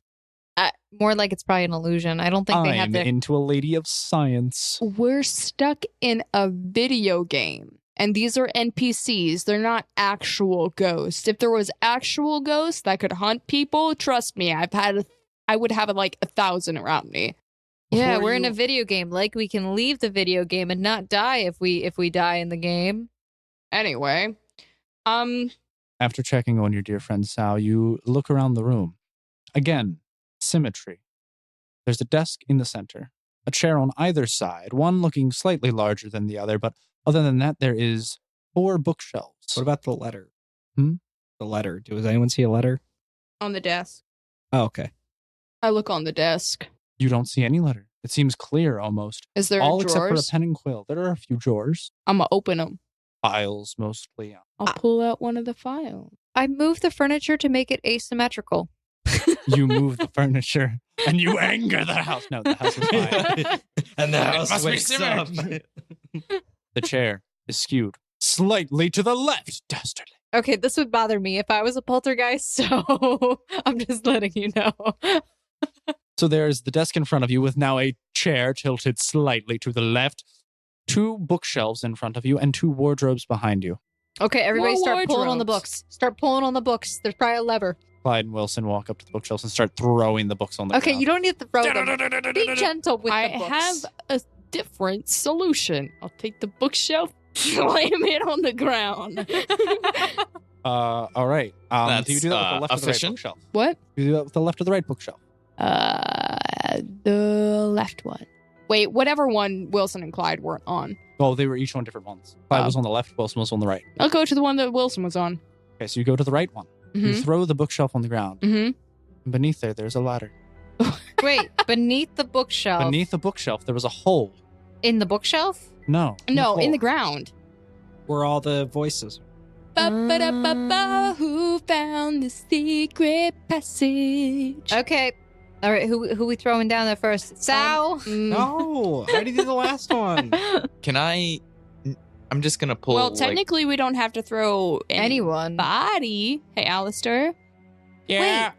More like it's probably an illusion. I don't think they have I'm to. into a lady of science. We're stuck in a video game. And these are NPCs. They're not actual ghosts. If there was actual ghosts that could hunt people, trust me, I would have like 1,000 around me. Yeah, Before we're in you- a video game. Like, we can leave the video game and not die if we die in the game. Anyway, After checking on your dear friend SAO, you look around the room. Again, symmetry. There's a desk in the center, a chair on either side, one looking slightly larger than the other, but other than that, there is 4 bookshelves. What about the letter? Hmm? The letter. Does anyone see a letter? on the desk. Oh, okay. I look on the desk. You don't see any letter. It seems clear almost. Is there All drawers? except for a pen and quill. There are a few drawers. I'm going to open them. Files mostly. I'll pull out one of the files. I moved the furniture to make it asymmetrical. You move the furniture and you anger the house. No, the house is fine. And the It house must be wakes up. The chair is skewed slightly to the left. Dastardly. Okay, this would bother me if I was a poltergeist, so I'm just letting you know. So there's the desk in front of you with now a chair tilted slightly to the left, 2 bookshelves in front of you, and 2 wardrobes behind you. Okay, everybody More start pulling on the wardrobes. books. Start pulling on the books. There's probably a lever. Clyde and Wilson walk up to the bookshelves and start throwing the books on the Okay, ground. you don't need to throw them. Be gentle with I the books. have a different solution. I'll take the bookshelf, slam it on the ground. All right. That's, do you do that with the left or the right efficient. bookshelf? What? You do that with the left or the right bookshelf? The left one. Wait, whatever one Wilson and Clyde weren't on. Oh, they were each on different ones. Clyde was on the left, Wilson was on the right. I'll go to the one that Wilson was on. Okay, so you go to the right one. You Mm-hmm. throw the bookshelf on the ground. Mm-hmm. And beneath there's a ladder. Wait, beneath the bookshelf. Beneath the bookshelf, there was a hole. In the bookshelf? No. No, in the floor. ground. Where all the voices. Ba-ba-da-ba-ba, who found the secret passage? Okay. All right, who we throwing down there first? Sal? No, I already did the last one. Can I? I'm just gonna pull. Well, technically, we don't have to throw Anyone. anybody. Hey, Alistair. Yeah. Wait.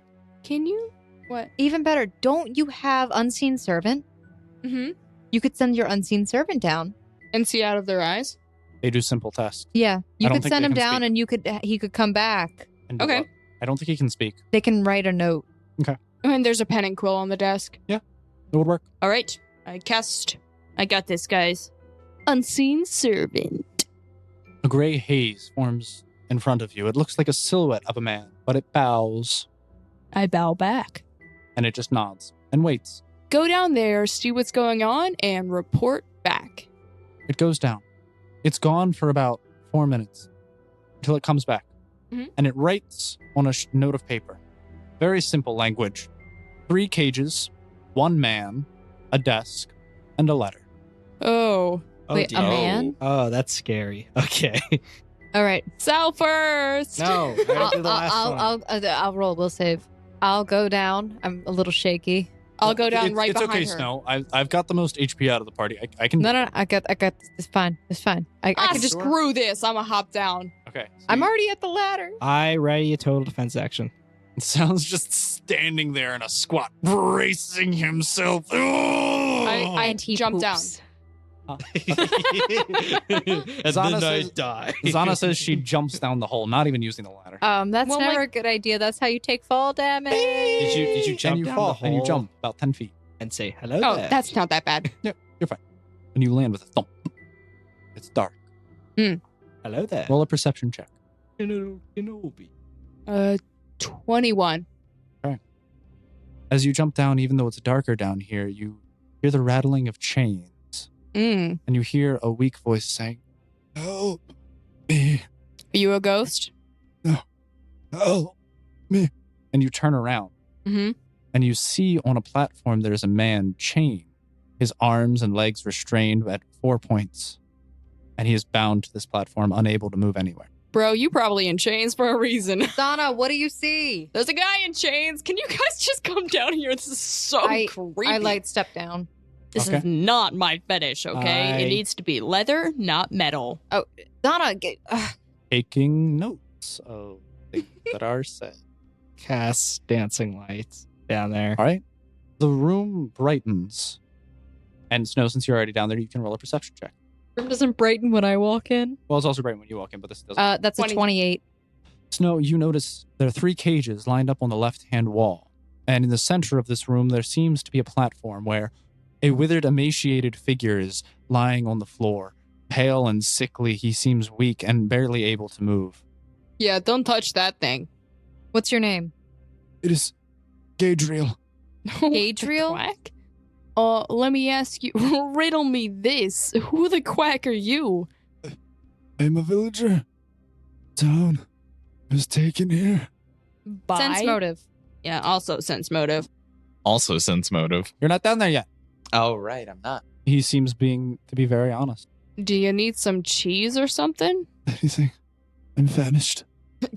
Can you? What? Even better, don't you have unseen servant? Mm-hmm. You could send your unseen servant down. And see out of their eyes? They do simple tasks. Yeah, you I don't could think send they him can down, speak. and he could come back. And do Okay. what? I don't think he can speak. They can write a note. And there's a pen and quill on the desk. It would work. All right. I got this, guys. Unseen servant. A gray haze forms in front of you. It looks like a silhouette of a man, but it bows I bow back. and it just nods and waits. Go down there, see what's going on, and report back. It goes down. It's gone for about 4 minutes until it comes back. Mhm. And it writes on a note of paper. Very simple language. 3 cages, 1 man, a desk, and a letter. Oh. Oh, Wait, dear. a man? Oh, that's scary. Okay. All right. Sal first. No, I already did the last one. I'll roll. We'll save. I'll go down. I'm a little shaky. I'll go down It's- right it's behind okay, her. Snow. I've got the most HP out of the party. I can. No. I got this. It's fine. It's fine. I can just. Screw this. I'm going to hop down. Okay. so I'm you- already at the ladder. I ready a total defense action. Sounds just standing there in a squat, bracing himself. Oh! I And he jump down. poops. And Zana then I says- die. Zana says she jumps down the hole, not even using the ladder. That's Well, never like- a good idea. That's how you take fall damage. Did you jump and you down fall, the and you hole jump about 10 feet. and say hello Oh, there? that's not that bad. You're fine. And you land with a thump. It's dark. hello there. Roll a perception check. Kenobi. 21. As you jump down, even though it's darker down here, you hear the rattling of chains. Mm. And you hear a weak voice saying, "Help me, Are you a ghost? help me." And you turn around Mm-hmm. and you see on a platform there's a man chained his arms and legs restrained at 4 points, and he is bound to this platform, unable to move anywhere. Bro, you probably in chains for a reason. Donna, what do you see? There's a guy in chains. Can you guys just come down here? This is so creepy. I light step down. This Okay. is not my fetish, okay? It needs to be leather, not metal. Oh, Donna, Taking notes of things that are said. Cast dancing lights down there. All right. The room brightens. And Snow, since you're already down there, you can roll a perception check. room doesn't brighten when I walk in. Well, it's also bright when you walk in, but this doesn't. That's a 28. Snow, you notice there are 3 cages lined up on the left-hand wall. And in the center of this room, there seems to be a platform where a withered, emaciated figure is lying on the floor. Pale and sickly, he seems weak and barely able to move. Yeah, don't touch that thing. What's your name? It is Gadriel. Gadriel? Quack? Let me ask you, riddle me this. Who the quack are you? I'm a villager. Town was taken here. By? Sense motive. Yeah, also sense motive. Also sense motive. You're not down there yet. Oh, right. I'm not. He seems to be very honest. Do you need some cheese or something? Anything? I'm famished.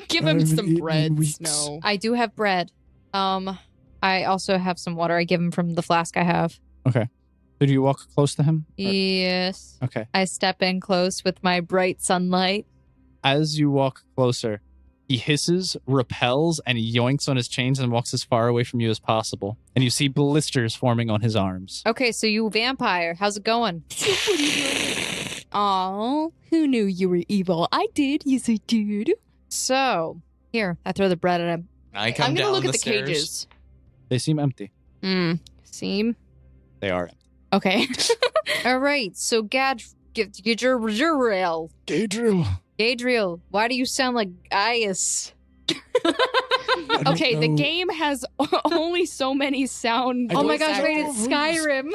Give I him haven't some eaten in bread, weeks. Snow. I do have bread. I also have some water. I give him from the flask I have. Okay. Did you walk close to him? Or- Yes. Okay. I step in close with my bright sunlight. As you walk closer, he hisses, repels, and yoinks on his chains and walks as far away from you as possible. And you see blisters forming on his arms. Okay, so you vampire. How's it going? Aw, who knew you were evil? I did. Yes, I did. So, here, I throw the bread at him. I come I'm gonna down look the at the stairs. cages. They seem empty. Seem? They are empty. Okay. All right, so Gadriel. Gadriel, why do you sound like Gaius? Okay, the game has only so many sound. Oh my voice gosh, wait, actors. it's Skyrim.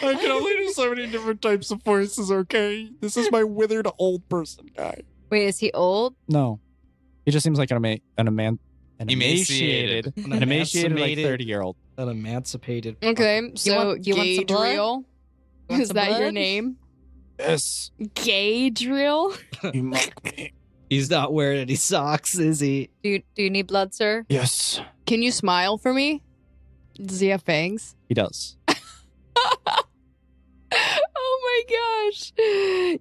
I can only do so many different types of voices, okay? This is my withered old person guy. Wait, is he old? No. He just seems like an Emaciated. emaciated like 30-year-old. An emancipated. Okay, so you want some blood? Gadriel? Want Is some that your blood? name? Yes, Gadriel? you mock me. He's not wearing any socks, is he? Do you need blood, sir? Yes, Can you smile for me? Does he have fangs? he does. Oh my gosh.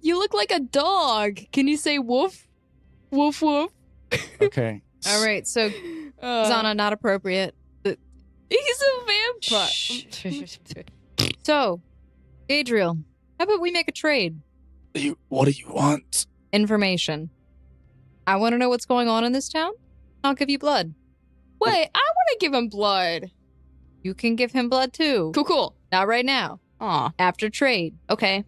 You look like a dog. Can you say woof? Woof woof. Okay. All right, so Zana, not appropriate. He's a vampire. So, Gadriel, how about we make a trade? What do you want? Information. I want to know what's going on in this town. I'll give you blood. Wait, I want to give him blood. You can give him blood too. Cool. Not right now. Aw, After trade. okay.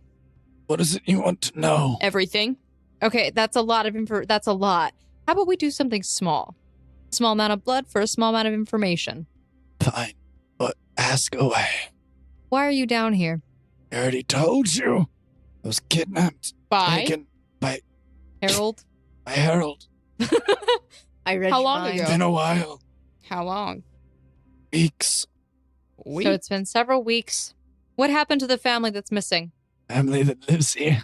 What is it you want to know? Everything. Okay, that's a lot of That's a lot. How about we do something small? Small amount of blood for a small amount of information. Fine, but ask away. Why are you down here? I already told you. I was kidnapped, Bye. taken by Harold? Herald. I read How your long mind. ago? Been a while. How long? Weeks. So it's been several weeks. What happened to the family that's missing? Family that lives here.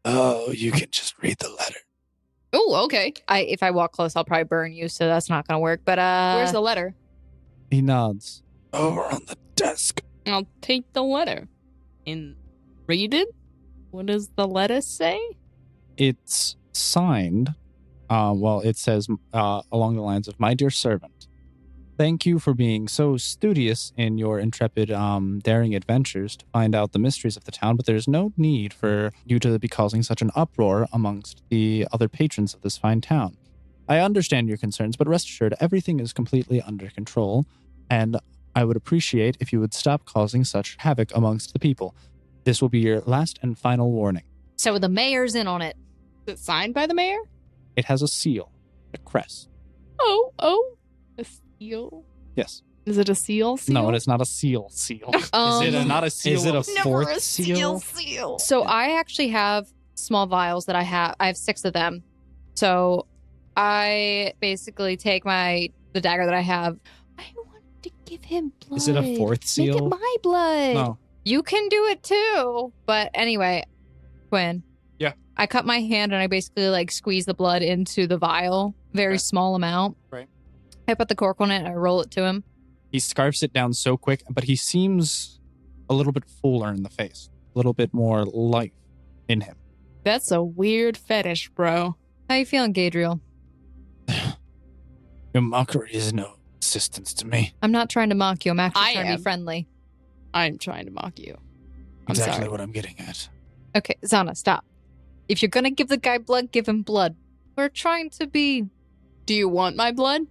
Oh, you can just read the letter. Oh, okay. If I walk close, I'll probably burn you, so that's not gonna work. But Where's the letter? He nods. Over on the desk. I'll take the letter and read it. What does the letter say? It's signed. It says along the lines of, "My dear servant, thank you for being so studious in your intrepid, daring adventures to find out the mysteries of the town, but there's no need for you to be causing such an uproar amongst the other patrons of this fine town. I understand your concerns, but rest assured, everything is completely under control, and I would appreciate if you would stop causing such havoc amongst the people. This will be your last and final warning." so the mayor's in on it. Is it signed by the mayor? It has a seal, a crest. Oh, a seal. Yes. Is it a seal? No, it's not a seal. Seal. Not a seal? Is it a of- fourth seal? So I actually have small vials that I have 6 of them. So I basically take the dagger that I have. I want to Give him blood. Is it a fourth seal? Make it my blood. No. You can do it too. But anyway, Quinn. Yeah. I cut my hand and I basically like squeeze the blood into the vial. Very Okay. small amount. Right. I put the cork on it and I roll it to him. He scarfs it down so quick, but he seems a little bit fuller in the face. A little bit more life in him. That's a weird fetish, bro. How you feeling, Gadriel? Your mockery is no assistance to me. I'm not trying to mock you. I'm actually I trying to am. be friendly. I'm trying to mock you. I'm Exactly sorry. what I'm getting at. Okay, Zana, stop. If you're gonna give the guy blood, give him blood. We're trying to be... Do you want my blood?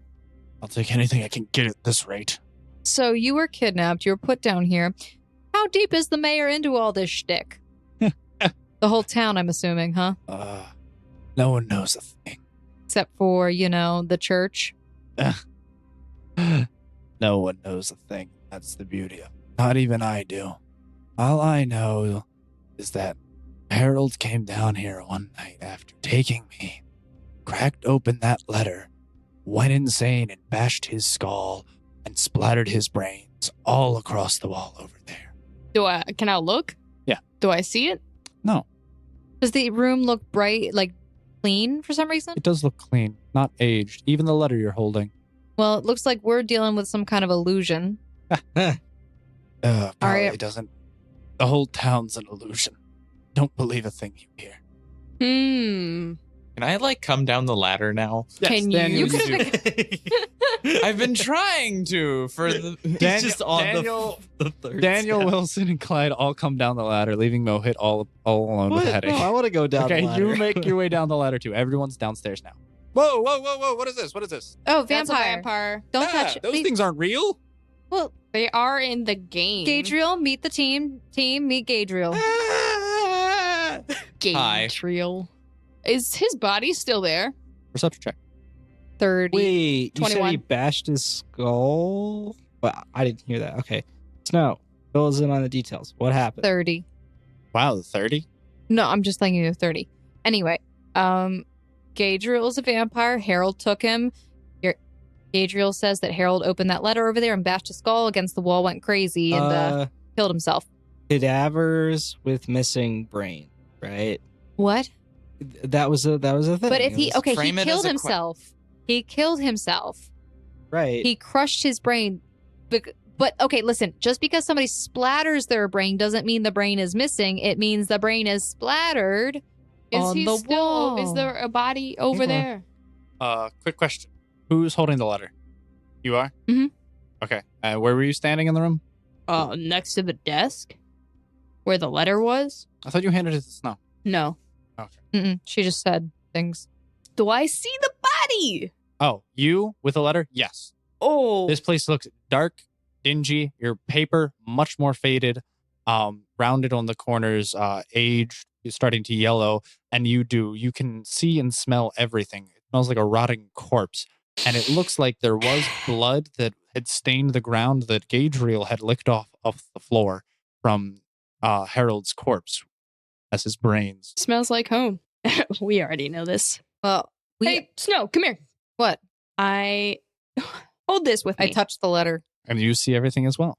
I'll take anything I can get at this rate. So you were kidnapped. You were put down here. How deep is the mayor into all this shtick? The whole town, I'm assuming, huh? No one knows a thing. Except for, the church. No one knows a thing. That's the beauty of it. Not even I do. All I know is that Herald came down here one night after taking me, cracked open that letter, went insane and bashed his skull and splattered his brains all across the wall over there. Can I look? Yeah. Do I see it? No, Does the room look bright, like clean for some reason? it does look clean, not aged. Even the letter you're holding. Well, it looks like we're dealing with some kind of illusion. Probably Alright. doesn't. The whole town's an illusion. Don't believe a thing you hear. Can I come down the ladder now? Can you? You could I've been trying to for the. He's just on Daniel- the third Daniel, step. Wilson, and Clyde all come down the ladder, leaving Mohit all alone with a What? headache. No, I want to go down Okay, the ladder. you make your way down the ladder too. Everyone's downstairs now. Whoa, whoa, whoa, whoa! What is this? What is this? Oh, That's a vampire. vampire. Don't Ah, touch those Wait, things aren't real. Well, They are in the game. Gadriel, meet the team. Team, meet Gadriel. Ah! Hi. Gadriel. Is his body still there? Perception check. 30. Wait, you said 21. he bashed his skull? Well, I didn't hear that. Okay. Snow, fill us in on the details. What happened? 30. Wow, 30. No, I'm just letting you know 30. Anyway, Gadriel is a vampire. Harold took him. Gadriel says that Harold opened that letter over there and bashed his skull against the wall, went crazy, and killed himself. Cadavers with missing brain, right? What? That was a thing. But if It he was- okay, he frame it as killed a himself. He killed himself. right. He crushed his brain. But okay, listen. Just because somebody splatters their brain doesn't mean the brain is missing. It means the brain is splattered on the wall. Is there a body over Mhm. there? Quick question. Who's holding the letter? You are? Mhm. Okay. Where were you standing in the room? Next to the desk? Where the letter was? I thought you handed it to Snow. No. Okay. Mm-mm, she just said things. Do I see the body? Oh, you with the letter? Yes. Oh. This place looks dark, dingy. Your paper much more faded, rounded on the corners, aged, starting to yellow, and you can see and smell everything. It smells like a rotting corpse, and it looks like there was blood that had stained the ground that Gadriel had licked off the floor from Harold's corpse as his brains. Smells like home. We already know this. Well, Hey, Snow, come here. What? I hold this with me. I touched the letter. And you see everything as well.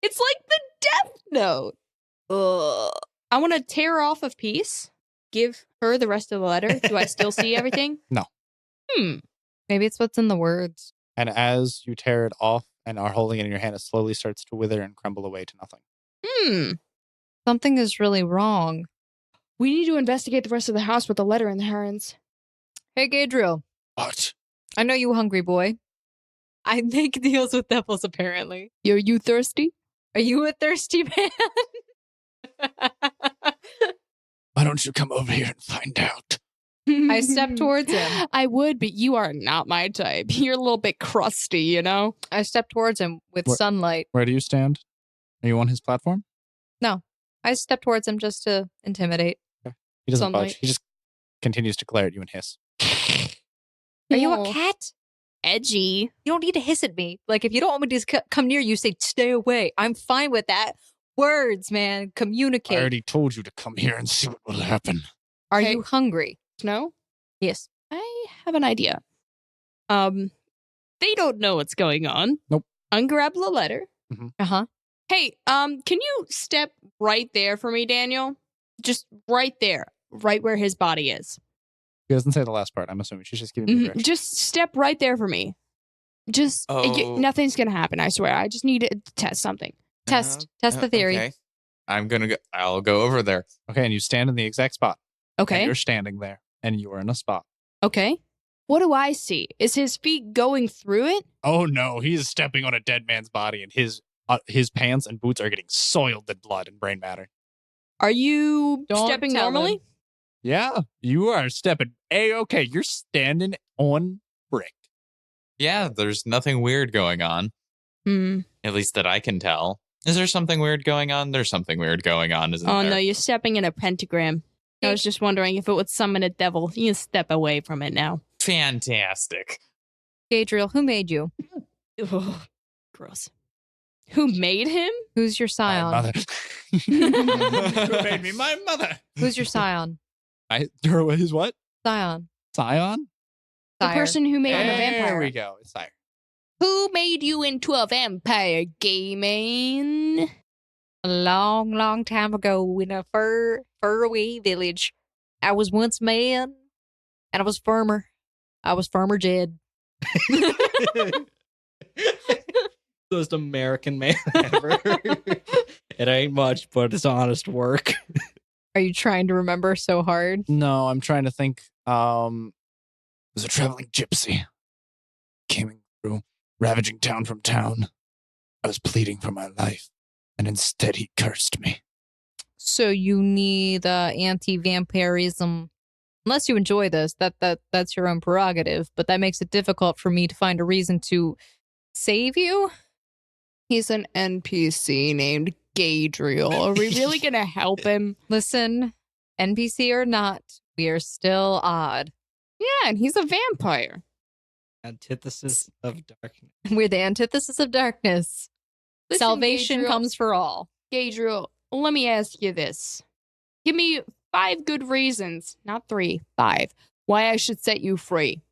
It's like the Death Note. Ugh. I want to tear her off a piece. Give her the rest of the letter. Do I still see everything? No. Maybe it's what's in the words. And as you tear it off and are holding it in your hand, it slowly starts to wither and crumble away to nothing. Something is really wrong. We need to investigate the rest of the house with the letter in the hands. Hey, Gadriel. What? I know you hungry, boy. I make deals with devils, apparently. Are you thirsty? Are you a thirsty man? Why don't you come over here and find out? I step towards him. I would, but you are not my type. You're a little bit crusty, you know? I step towards him with What? sunlight. Where do you stand? Are you on his platform? I step towards him just to intimidate. He doesn't Sunlight. budge. He just continues to glare at you and hiss. Are you a Oh, cat? edgy? You don't need to hiss at me. Like, if you don't want me to come near you, say, stay away. I'm fine with that. Words, man. I Communicate. already told you to come here and see what will happen. Are Hey. you hungry? Snow? Yes. I have an idea. They don't know what's going on. Nope. ungrab the letter. Uh-huh. Hey, can you step right there for me, Daniel? Just right there, right where his body is. He doesn't say the last part. I'm assuming she's just giving me directions. Just step right there for me. Just nothing's gonna happen. I swear. I just need to test something. Test the theory. Okay. I'll go over there. Okay, and you stand in the exact spot. And Okay. you're standing there, and you are in a spot. Okay. What do I see? Is his feet going through it? Oh no, he is stepping on a dead man's body, and his pants and boots are getting soiled with blood and brain matter. Are you Don't stepping tell normally? him. Yeah, you are stepping A-okay. You're standing on brick. Yeah, there's nothing weird going on. At least that I can tell. Is there something weird going on? There's something weird going on, isn't Oh there? no, you're stepping in a pentagram. I was just wondering if it would summon a devil. You step away from it now. Fantastic. Gadriel, who made you? Ugh, gross. Who made him? Who's your My scion? mother. Who made me? My mother. Who's your scion? His what? Scion. Scion? The Sire. person who made him a vampire. There we go. It's Sire. Who made you into a vampire, gay man? A long, long time ago in a faraway village, I was once man, and I was farmer. I was Farmer Jed. Most American man ever. It ain't much, but it's honest work. Are you trying to remember so hard? No, I'm trying to think. There's a traveling gypsy came through, ravaging town from town. I was pleading for my life, and instead he cursed me. So you need anti-vampirism. Unless you enjoy this, that's your own prerogative, but that makes it difficult for me to find a reason to save you. He's an NPC named Gadriel. Are we really gonna help him? Listen, NPC or not, we are still odd. Yeah, and he's a vampire. Antithesis of darkness. We're the antithesis of darkness. Listen, Salvation Gadriel- comes for all. Gadriel, let me ask you this. Give me 5 good reasons, not 3, 5, why I should set you free.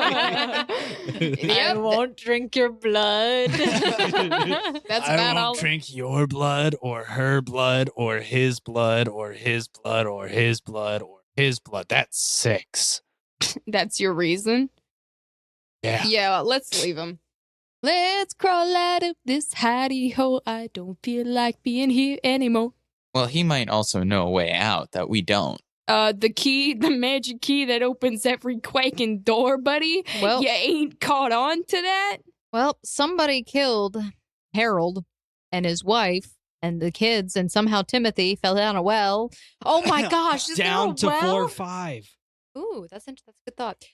I won't drink your blood. That's I about won't all. drink your blood, or her blood, or his blood, or his blood, or his blood, or his blood. That's 6. That's your reason? Yeah. Yeah, let's leave him. Let's crawl out of this hidey hole. I don't feel like being here anymore. Well, he might also know a way out that we don't. The key, the magic key that opens every quaking door, buddy. Well, You ain't caught on to that? well, somebody killed Herald and his wife and the kids, and somehow Timothy fell down a well. Oh my gosh! Is Down to there a well? floor 5. Ooh, that's a good thought.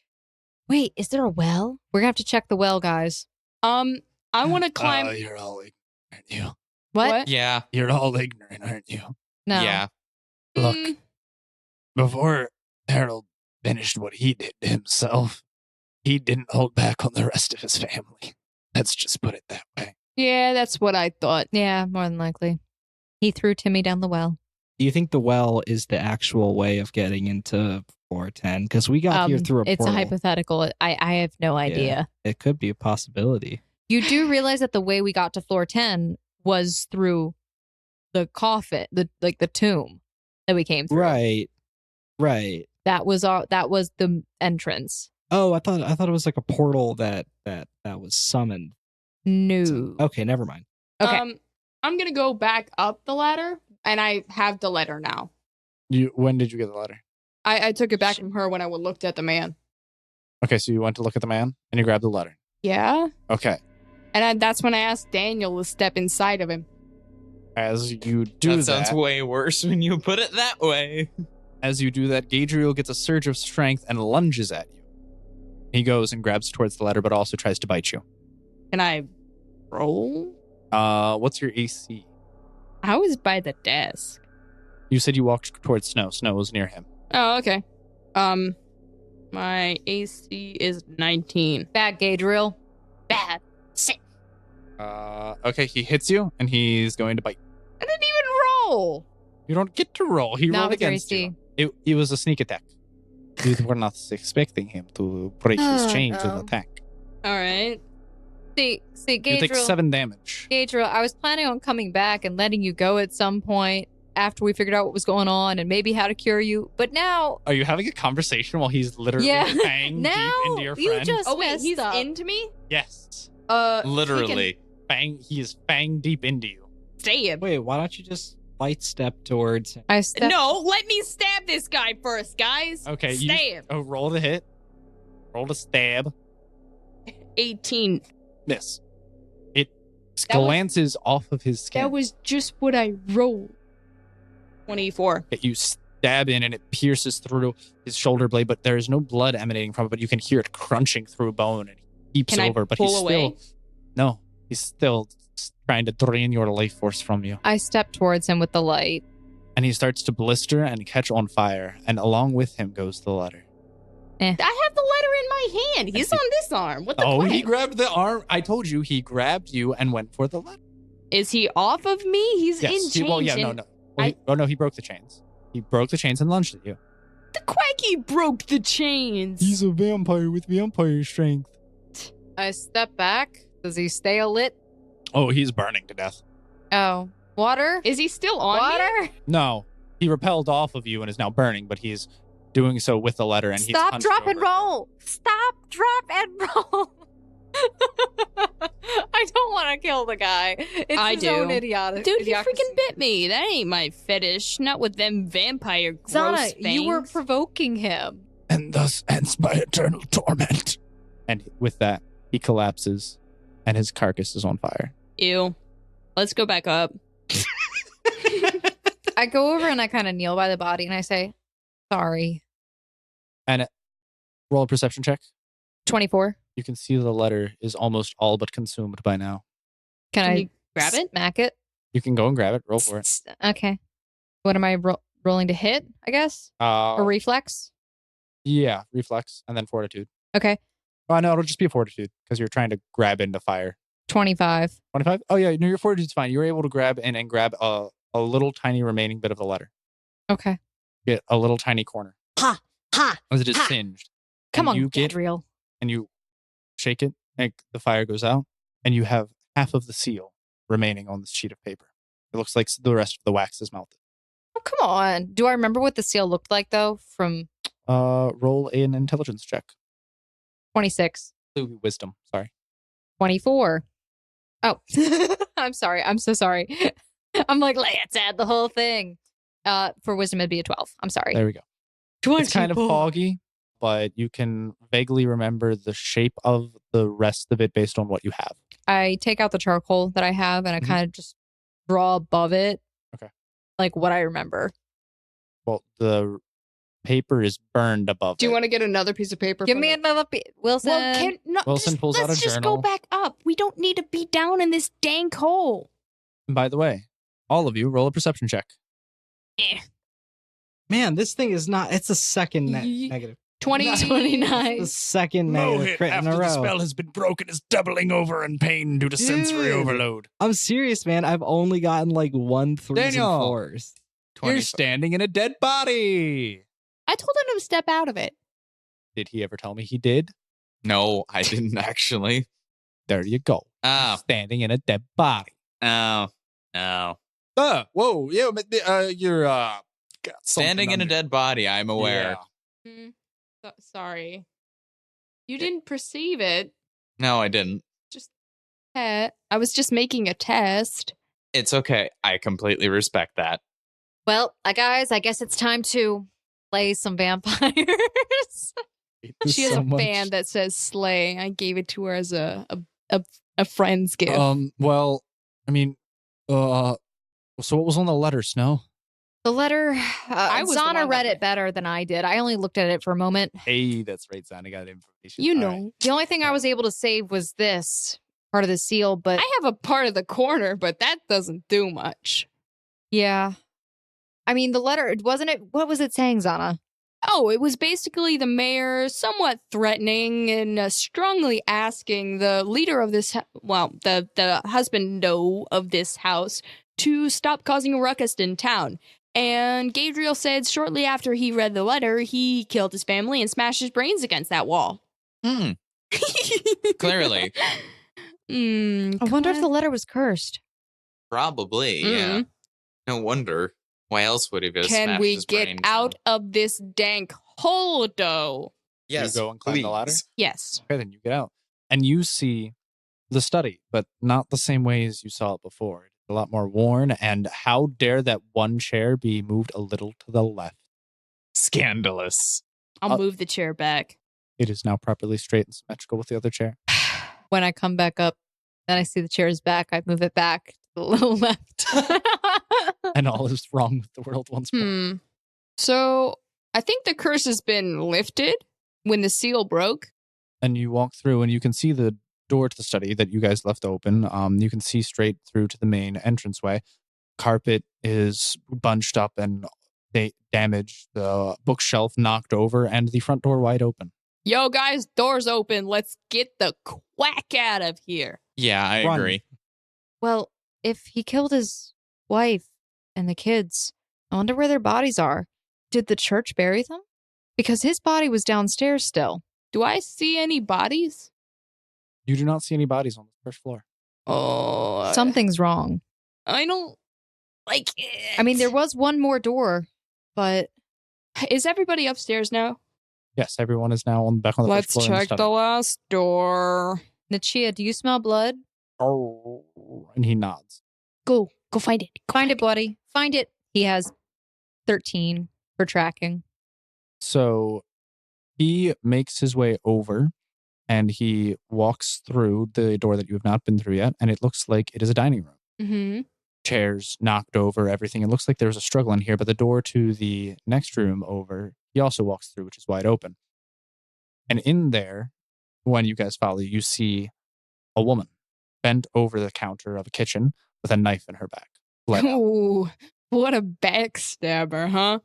Wait, is there a well? We're gonna have to check the well, guys. I want to climb. You're all ignorant, aren't you? What? Yeah. You're all ignorant, aren't you? No. Yeah. Look, Mm, before Harold finished what he did to himself, he didn't hold back on the rest of his family. Let's just put it that way. yeah, that's what I thought. Yeah, more than likely. He threw Timmy down the well. Do you think the well is the actual way of getting into floor 10? Because we got here through a It's portal. a hypothetical. I have no idea. It could be a possibility. You do realize that the way we got to floor 10 was through the coffin, the tomb that we came through. Right. That was the entrance. Oh, I thought it was like a portal that was summoned. No. Okay, never mind. Okay. I'm gonna go back up the ladder, and I have the letter now. When did you get the letter? I took it back from her when I looked at the man. Okay, so you went to look at the man and you grabbed the letter. Yeah, Okay. and that's when I asked Daniel to step inside of him. As you do That sounds that, way worse when you put it that way. Gadriel gets a surge of strength and lunges at you. He goes and grabs towards the letter, but also tries to bite you. Can I roll? What's your AC? I was by the desk. You said you walked towards Snow. Snow was near him. Oh, okay. My AC is 19. Bad Gadriel. Bad. Sick. Okay, he hits you and he's going to bite. I didn't even roll. You don't get to roll. He Not rolled with your against AC. you. It was a sneak attack. You were not expecting him to break his Oh, chains and no. attack. All right. See, You take Gaedriel, 7 damage. Gaedriel, I was planning on coming back and letting you go at some point after we figured out what was going on and maybe how to cure you. But now, Are you having a conversation while he's literally Yeah. fang now deep into your you friend? just Oh wait, messed he's up. into me. Yes. Literally. He is fang deep into you. Stab. Wait, why don't you just light step towards him? I stepped. No, let me stab this guy first, guys. Okay, Stab. roll to hit. Roll to stab. 18. Miss. It That was- glances off of his skin. That was just what I rolled. 24. You stab in and it pierces through his shoulder blade, but there is no blood emanating from it, but you can hear it crunching through bone and he keeps Can I over, but pull he's away? he's still trying to drain your life force from you. I stepped towards him with the light. And he starts to blister and catch on fire, and along with him goes the letter. I have the letter in my hand. He's on this arm. What the Oh, crap? he grabbed the arm. I told you, he grabbed you and went for the letter. Is he off of me? He's in chains. No, he broke the chains. He broke the chains and lunged at you. The Quacky broke the chains. a vampire with vampire strength. I step back. Does he stay lit? Oh, he's burning to death. Oh, water? Is he still on me? Water? No, he repelled off of you and is now burning, but he's doing so with the letter. And he's Stop, hunched drop, and over. roll. Stop, drop, and roll. I don't want to kill the guy. It's I his do. own idiotic. Dude, he idiocracy. freaking bit me. That ain't my fetish. Not with them vampire gross Zana, you were fangs. provoking him. And thus ends my eternal torment. And with that, he collapses, and his carcass is on fire. Ew. Let's go back up. I go over and I kind of kneel by the body and I say, sorry. And roll a perception check. 24. You can see the letter is almost all but consumed by now. Can Can I you grab it? Smack it? You can go and grab it. Roll for it. Okay. What am I rolling to hit, I guess? Or reflex? Yeah, reflex, and then fortitude. Okay. Oh, no, it'll just be a fortitude because you're trying to grab into fire. 25. 25? Oh, yeah, no, your fortitude's fine. You were able to grab in and grab a little tiny remaining bit of the letter. Okay. Get a little tiny corner. Ha! Ha! As it is Ha. singed. Come And on, you get Gaedriel. and you shake it, and the fire goes out, and you have half of the seal remaining on this sheet of paper. It looks like the rest of the wax is melted. Oh, come on. Do I remember what the seal looked like, though, from Roll an intelligence check. 26? Ooh, wisdom, sorry. 24. Oh, I'm sorry. I'm so sorry. I'm like, let's add the whole thing. For wisdom, it'd be a 12. I'm sorry. There we go. It's kind of foggy, but you can vaguely remember the shape of the rest of it based on what you have. I take out the charcoal that I have and I Mhm. kind of just draw above it. Okay. Like what I remember. Well, the paper is burned above Do you it. want to get another piece of paper? Give from me the- another Wilson. Well, Wilson just, pulls out let's a just journal. go back up. We don't need to be down in this dank hole. And by the way, all of you roll a perception check. Man, this thing is not. It's the second Ye- negative. 29. The second negative crit in a row. has been broken is doubling over in pain due to sensory overload. I'm serious, man. I've only gotten like 1 3s Daniel. and 4s. You're standing in a dead body. I told him to step out of it. Did he ever tell me he did? No, I didn't actually. There you go. Oh, Standing in a dead body. oh, no. Whoa, yeah, you're got Standing in a dead body, I'm aware. Sorry. You didn't perceive it. No, I didn't. I was just making a test. It's okay. I completely respect that. Well, guys, I guess it's time to play some vampires. She has a band that says slay. I gave it to her as a friend's gift. Well, I mean, so what was on the letter, Snow? The letter, I was the one Zana that read read- it better than I did. I only looked at it for a moment. Hey, that's right, son. I got information. You All know. right. The only thing I was able to save was this part of the seal, but I have a part of the corner, but that doesn't do much. yeah. I mean, the letter, wasn't it? What was it saying, Zana? Oh, it was basically the mayor somewhat threatening and strongly asking the leader of this, the husbando of this house to stop causing a ruckus in town. And Gaedriel said shortly after he read the letter, he killed his family and smashed his brains against that wall. Clearly. I wonder if the letter was cursed. Probably, yeah. No wonder. Why else would he have Can smashed we his get brains out in? of this dank hole, though? Yes, you go and climb the ladder? please. Yes. Okay, then you get out. And you see the study, but not the same way as you saw it before. It's a lot more worn, and how dare that one chair be moved a little to the left? Scandalous. I'll move the chair back. It is now properly straight and symmetrical with the other chair. When I come back up, then I see the chair's back. I move it back to the little left. And all is wrong with the world once more. So I think the curse has been lifted when the seal broke. And you walk through, and you can see the door to the study that you guys left open. You can see straight through to the main entranceway. Carpet is bunched up and damaged. The bookshelf knocked over, and the front door wide open. Yo, guys, door's open. Let's get the quack out of here. Yeah, I Run. agree. Well, if he killed his wife and the kids, I wonder where their bodies are. Did the church bury them? Because his body was downstairs still. Do I see any bodies? You do not see any bodies on the first floor. Oh, Something's wrong. I don't like it. I mean, there was one more door, but Is everybody upstairs now? Yes, everyone is now back on the Let's first floor. check the last door. Nachia, do you smell blood? Oh, and he nods. Go find it. Find it, buddy. Find it. He has 13 for tracking. So he makes his way over, and he walks through the door that you have not been through yet, and it looks like it is a dining room. Mm-hmm. Chairs knocked over, everything. It looks like there's a struggle in here, but the door to the next room over, he also walks through, which is wide open. And in there, when you guys follow, you see a woman bent over the counter of a kitchen with a knife in her back. bled out. Ooh, what a backstabber, huh?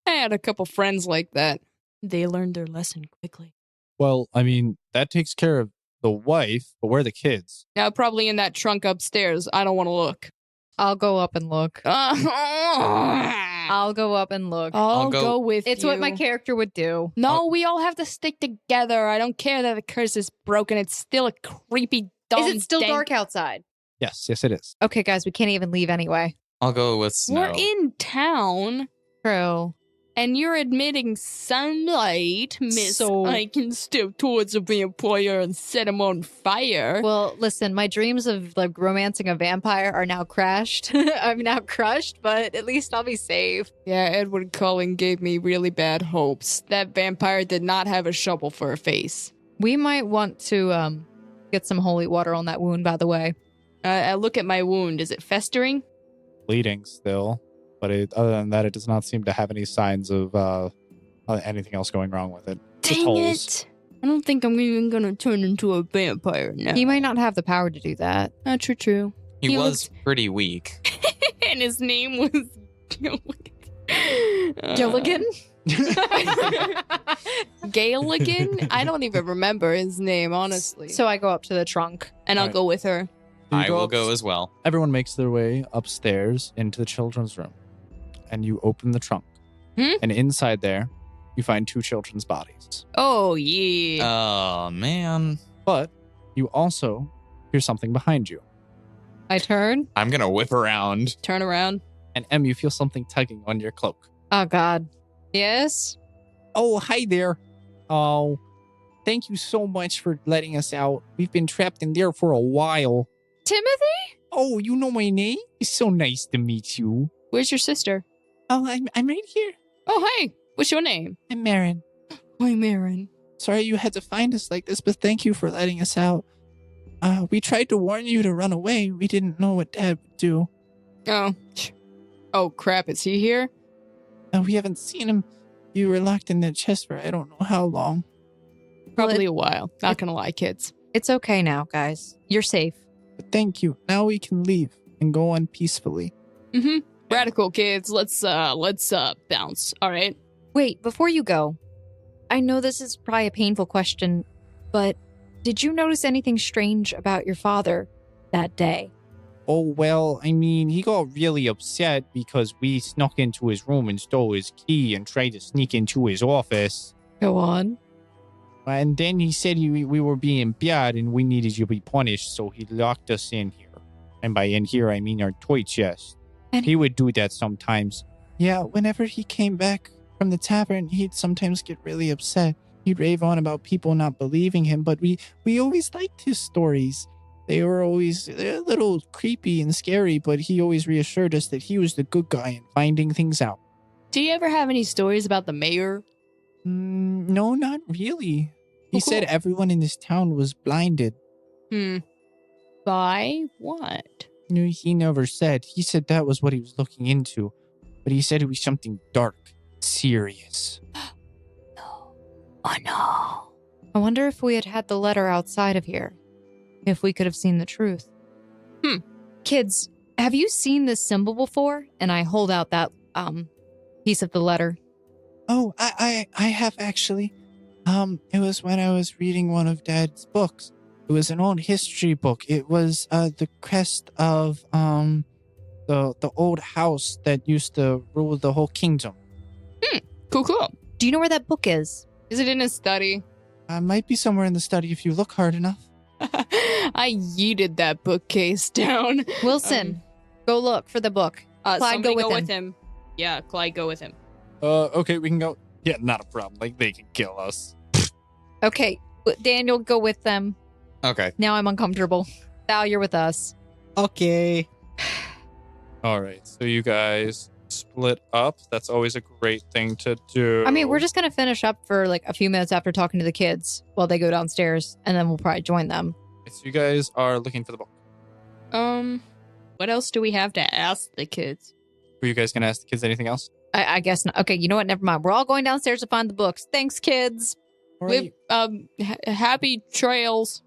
I had a couple friends like that. They learned their lesson quickly. Well, I mean, that takes care of the wife, but where are the kids? Now, probably in that trunk upstairs. I don't want to look. I'll go up and look. I'll go up and look. I'll go- go with It's you. what my character would do. No, we all have to stick together. I don't care that the curse is broken. It's still a creepy, dumb, Is it still dank- dark outside? Yes, it is. Okay, guys, we can't even leave anyway. I'll go with Snow. We're in town, True. and you're admitting sunlight, miss. So- I can step towards a vampire and set him on fire. Well, listen, my dreams of like romancing a vampire are now crashed. I'm now crushed, but at least I'll be safe. Yeah, Edward Cullen gave me really bad hopes. That vampire did not have a shovel for a face. We might want to get some holy water on that wound, by the way. I look at my wound. Is it festering? Bleeding still, but other than that, it does not seem to have any signs of anything else going wrong with it. Just Dang holes. it! I don't think I'm even gonna turn into a vampire now. He might not have the power to do that. True. He he was pretty weak. And his name was Gilligan? Gilligan? I don't even remember his name, honestly. So I go up to the trunk. And I'll Alright. go with her. I will go as well. Everyone makes their way upstairs into the children's room, and you open the trunk. And inside there, you find 2 children's bodies. Oh, yeah. Oh, man. But you also hear something behind you. I turn. I'm going to whip around. Turn around. And Em, you feel something tugging on your cloak. Oh, God. Yes? Oh, hi there. Oh, thank you so much for letting us out. We've been trapped in there for a while. Timothy? Oh, you know my name? It's so nice to meet you. Where's your sister? Oh, I'm right here. Oh, hey. What's your name? I'm Marin. Hi, Marin. Sorry you had to find us like this, but thank you for letting us out. We tried to warn you to run away. We didn't know what Dad would do. Oh. Oh, crap. Is he here? We haven't seen him. You were locked in that chest for I don't know how long. Probably a while. Not gonna lie, kids. It's okay now, guys. You're safe. But thank you. Now we can leave and go on peacefully. Mm-hmm. Radical kids. Let's bounce. All right. Wait, before you go, I know this is probably a painful question, but did you notice anything strange about your father that day? Oh, well, I mean, he got really upset because we snuck into his room and stole his key and tried to sneak into his office. Go on. And then he said we were being bad and we needed to be punished, so he locked us in here. And by in here, I mean our toy chest. And he would do that sometimes. Yeah, whenever he came back from the tavern, he'd sometimes get really upset. He'd rave on about people not believing him, but we always liked his stories. They're a little creepy and scary, but he always reassured us that he was the good guy in finding things out. Do you ever have any stories about the mayor? No, not really. He Oh, said cool. everyone in this town was blinded. By what? No, he never said. He said that was what he was looking into. But he said it was something dark, serious. Oh no. I wonder if we had the letter outside of here, if we could have seen the truth. Kids, have you seen this symbol before? And I hold out that piece of the letter. Oh, I have actually. It was when I was reading one of Dad's books. It was an old history book. It was the crest of the old house that used to rule the whole kingdom. Cool. Do you know where that book is? Is it in his study? Might be somewhere in the study if you look hard enough. I yeeted that bookcase down. Wilson, go look for the book. Clyde, Somebody go with him. Yeah, Clyde, go with him. Okay, we can go. Yeah, not a problem. Like, they can kill us. Okay, Daniel, go with them. Okay. Now I'm uncomfortable. Sal, you're with us. Okay. All right, so you guys split up. That's always a great thing to do. I mean, we're just going to finish up for like a few minutes after talking to the kids while they go downstairs, and then we'll probably join them. So you guys are looking for the book. What else do we have to ask the kids? Were you guys going to ask the kids anything else? I guess not. Okay, you know what? Never mind. We're all going downstairs to find the books. Thanks, kids. All right. Happy trails.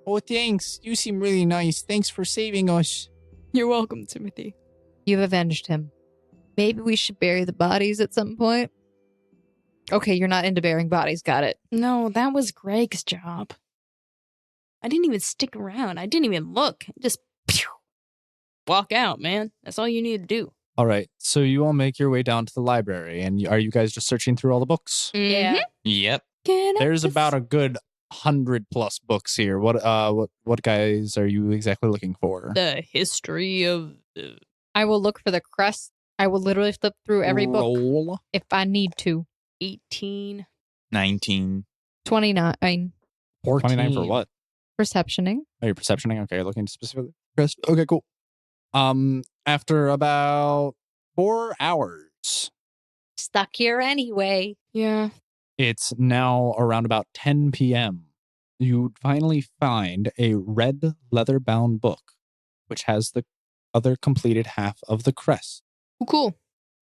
Oh, thanks. You seem really nice. Thanks for saving us. You're welcome, Timothy. You've avenged him. Maybe we should bury the bodies at some point. Okay, you're not into burying bodies. Got it. No, that was Greg's job. I didn't even stick around. I didn't even look. Just walk out, man. That's all you need to do. All right, so you all make your way down to the library, and are you guys just searching through all the books? Yeah. Yep. There's about a good 100+ books here. What guys are you exactly looking for? The history of the... I will look for the crest. I will literally flip through every book Roll. if I need to. 18. 19. 29. 29 for what? Perceptioning. Oh, you're perceptioning? Okay, looking specifically. Crest. Okay, cool. After about 4 hours, Stuck here anyway. Yeah. it's now around about 10 p.m. You finally find a red leather-bound book, which has the other completed half of the crest. Cool.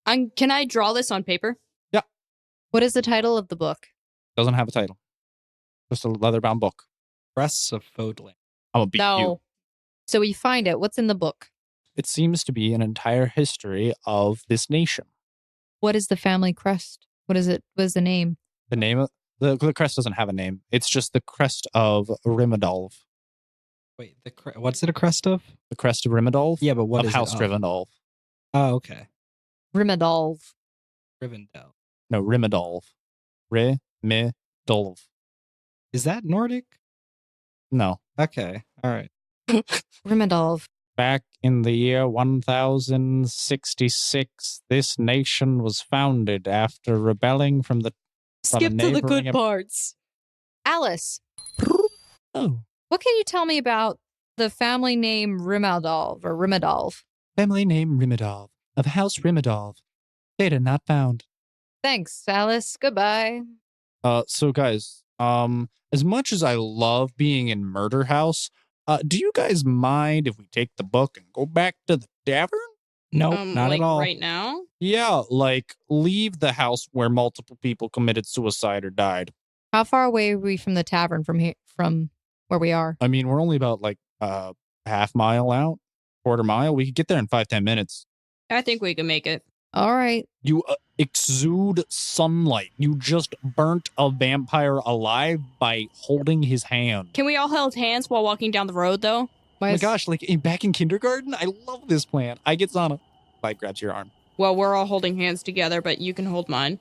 Can I draw this on paper? What is the title of the book? Doesn't have a title. Just a leather-bound book. Crests of Fodland. I'm gonna beat you. So we find it. What's in the book? It seems to be an entire history of this nation. What is the family crest? What is it? What is the name? The name of the crest doesn't have a name. It's just the crest of Rimadolv. Wait, what's it a crest of? The crest of Rimadolv? Yeah, but what of is House it of? Rivendolv. Oh, okay. Rimadolv. Rivendell. No, Rimadolv. Rimadolv. Is that Nordic? No. Okay. All right. Rimadolv. Back in the year 1066, this nation was founded after rebelling from the Skip to the good neighboring- parts. Alice, Oh. what can you tell me about the family name Rimadolv? Family name Rimadolv, of House Rimadolv. Data not found. Thanks, Alice. Goodbye. So guys, as much as I love being in Murder House, do you guys mind if we take the book and go back to the tavern? No, not like at all. right now? Yeah, like leave the house where multiple people committed suicide or died. How far away are we from the tavern from where we are? I mean, we're only about like half mile out, quarter mile. We could get there in 5-10 minutes. I think we can make it. All right. You exude sunlight. You just burnt a vampire alive by holding his hand. Can we all hold hands while walking down the road, though? Oh my gosh, like back in kindergarten? I love this plan. I get Zana. Clyde grabs your arm. Well, we're all holding hands together, but you can hold mine.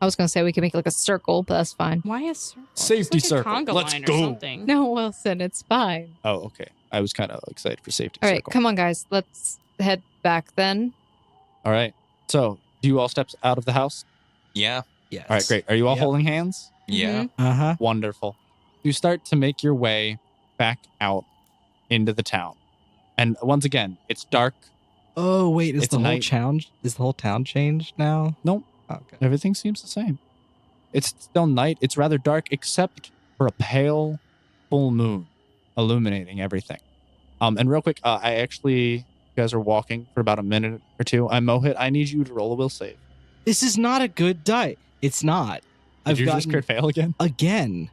I was gonna say we can make like a circle, but that's fine. Why a circle? Safety Just like circle. A conga Let's line go. Or something. No, Wilson, it's fine. Oh, okay. I was kind of excited for safety All right, circle. come on, guys. Let's head back then. All right. So, do you all step out of the house? Yeah. Yes. All right, great. Are you all Yep. holding hands? Yeah. Uh-huh. Wonderful. You start to make your way back out into the town. And once again, it's dark. Oh, wait, It's the whole night. challenge? Is the whole town changed now? Nope. Okay. Everything seems the same. It's still night. It's rather dark, except for a pale full moon illuminating everything. And real quick, you guys are walking for about a minute or two. I'm Mohit. I need you to roll a will save. This is not a good die. It's not. Did you just crit fail again? again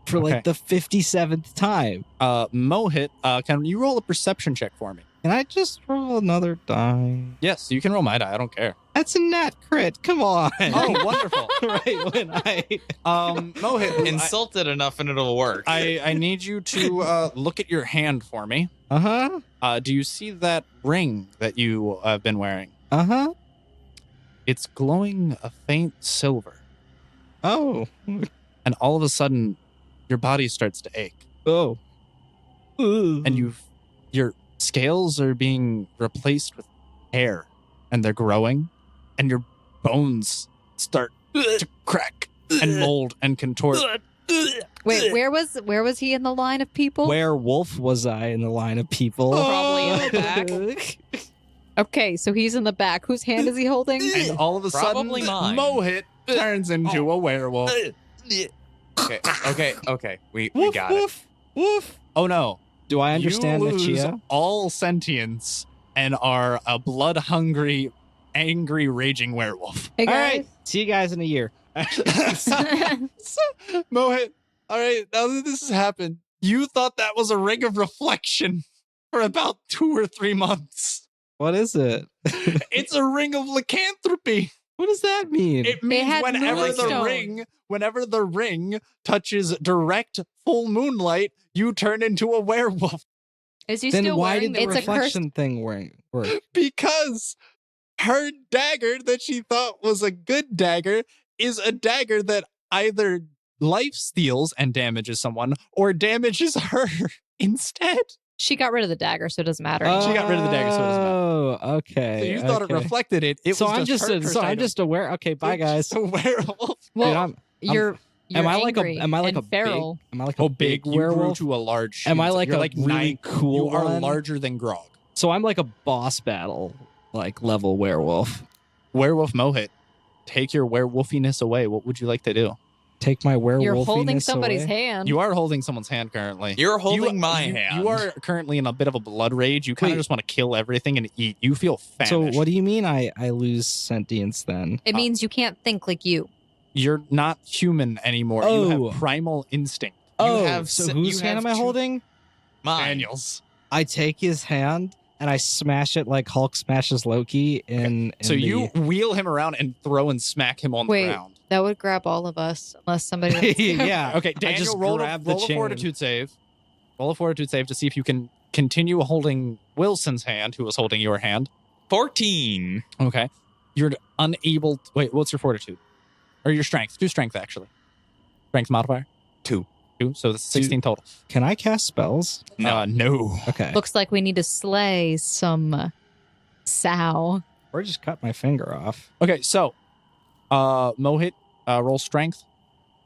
for Okay. like the 57th time. Mohit, can you roll a perception check for me? Can I just roll another die? Yes, you can roll my die. I don't care. That's a nat crit. Come on. Oh, wonderful. Right when Mohit, Insult it enough and it'll work. I need you to look at your hand for me. Uh-huh. Do you see that ring that you have been wearing? Uh-huh. It's glowing a faint silver. Oh. And all of a sudden, your body starts to ache. Oh. And your scales are being replaced with hair. And they're growing. And your bones start to crack and mold and contort. Wait, where was he in the line of people? Werewolf was I in the line of people? Probably in the back. Okay, so he's in the back. Whose hand is he holding? And all of a sudden, Probably mine. Mohit turns into a werewolf. Okay. We Woof, got it. woof, woof. Oh no. Do I understand you the lose Chia? all sentience and are a blood-hungry, angry, raging werewolf. Hey All guys. right. See you guys in a year. Mohit, all right, now that this has happened, you thought that was a ring of reflection for about 2 or 3 months. What is it? It's a ring of lycanthropy. What does that mean? It means had whenever the ring touches direct full moonlight, you turn into a werewolf. Is he then still why wearing did the the It's a reflection thing work? Because her dagger that she thought was a good dagger is a dagger that either life steals and damages someone or damages her instead. She got rid of the dagger, so it doesn't matter. She got rid of the dagger, so it doesn't matter. Oh, okay. So you thought it okay. reflected it. It So was I'm just her so I'm just aware. Okay, bye It's guys. just a werewolf. well, Dude, you're am I like angry a am I like and a feral. big am I like a Oh, big big you grew werewolf? to a large. Am I like you're a like really nine, cool You are one? larger than Grog. So I'm like a boss battle like level werewolf. Werewolf Mohit, take your werewolfiness away. What would you like to do? Take my werewolfiness You're holding somebody's away. hand. You are holding someone's hand currently. You're holding my you- hand. You are currently in a bit of a blood rage. You kind of Wait. just want to kill everything and eat. You feel famished. So what do you mean I lose sentience then? it means you can't think like you. You're not human anymore. You Oh. have primal instinct. Oh, have so se- whose you hand have am I two- holding? Mine. Daniels. I take his hand and I smash it like Hulk smashes Loki in So you wheel him around and throw and smack him on Wait. the ground. That would grab all of us unless somebody else. yeah. Okay, I Daniel, just roll grab the a chain. fortitude save. Roll a fortitude save to see if you can continue holding Wilson's hand, who was holding your hand. 14. Okay. You're unable to, wait, what's your fortitude? Or your strength? Do strength, actually. Strength modifier? 2. 2, so that's 16 total. Can I cast spells? No. No. Okay. Looks like we need to slay some sow. Or just cut my finger off. Okay, so, Mohit, roll strength.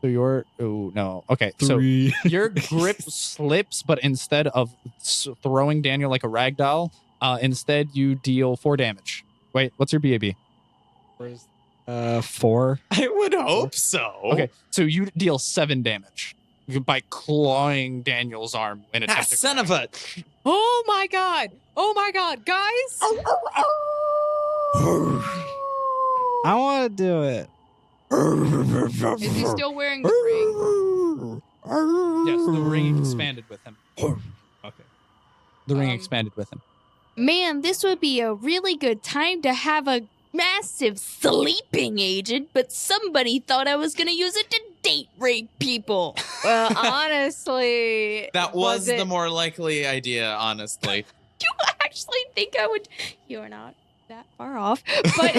So no. Okay, so your grip slips, but instead of throwing Daniel like a rag doll, instead you deal 4 damage. Wait, what's your BAB? 4. I would hope so. Okay, so you deal 7 damage by clawing Daniel's arm in a Ah, tentacle. son of a. Oh my god! Oh my god, guys! I want to do it. Is he still wearing the ring? Yes, the ring expanded with him. Okay. The ring Um, expanded with him. Man, this would be a really good time to have a massive sleeping agent, but somebody thought I was gonna use it to date rape people. Well, honestly, That was it- the more likely idea, honestly. You actually think I would? You're not that far off, but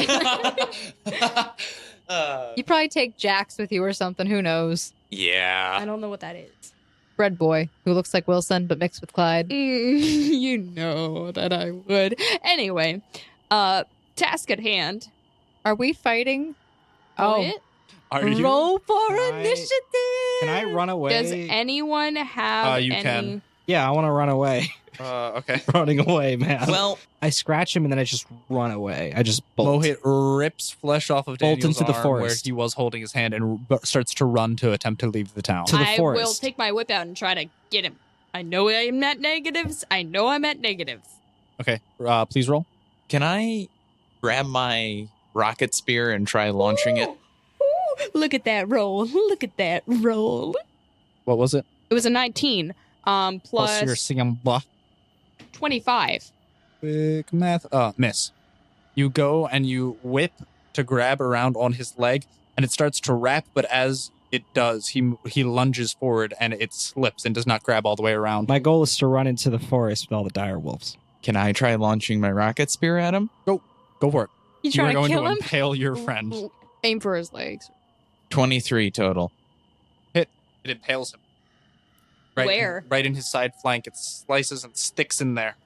You probably take Jax with you or something. Who knows? I Yeah. don't know what that is. Red boy who looks like Wilson but mixed with Clyde. You know that I would. Anyway, task at hand. Are we fighting? What? Are you? Roll for Can I- initiative. Can I run away? Does anyone have You any? can. Yeah, I want to run away. Okay. Running away, man. Well, I scratch him and then I just run away. I just bolt. Mohit rips flesh off of Bolt Daniel's into the arm forest. where he was holding his hand and starts to run to attempt to leave the town. To the I forest. will take my whip out and try to get him. I know I'm at negatives. Okay, please roll. can I grab my rocket spear and try launching it? Ooh, look at that roll. Look at that roll. What was it? It was a 19. Plus your Plus CM buff. 25. Quick math. Miss. You go and you whip to grab around on his leg, and it starts to wrap, but as it does, he lunges forward and it slips and does not grab all the way around. My goal is to run into the forest with all the dire wolves. Can I try launching my rocket spear at him? Go for it. You You are trying to going kill to him? impale your friend. Aim for his legs. 23 total. It impales him. Where? Right in his side flank. It slices and sticks in there.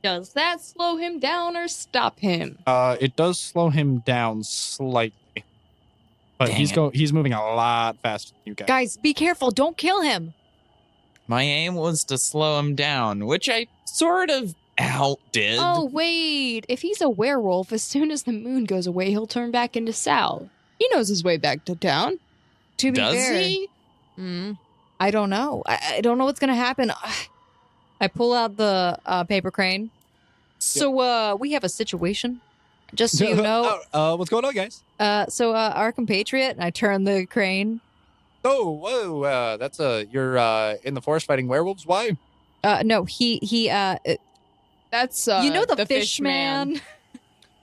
Does that slow him down or stop him? It does slow him down slightly, but Dang he's moving a lot faster than you guys. Guys, be careful. Don't kill him. My aim was to slow him down, which I sort of outdid. Oh, wait. If he's a werewolf, as soon as the moon goes away, he'll turn back into Sal. He knows his way back to town. To be Does fair, he? I don't know. I don't know what's gonna happen. I pull out the paper crane. So we have a situation. Just so you know. What's going on, guys? So our compatriot, and I turn the crane. Oh, whoa, that's you're in the forest fighting werewolves. Why? No, he That's you know the fish fish man.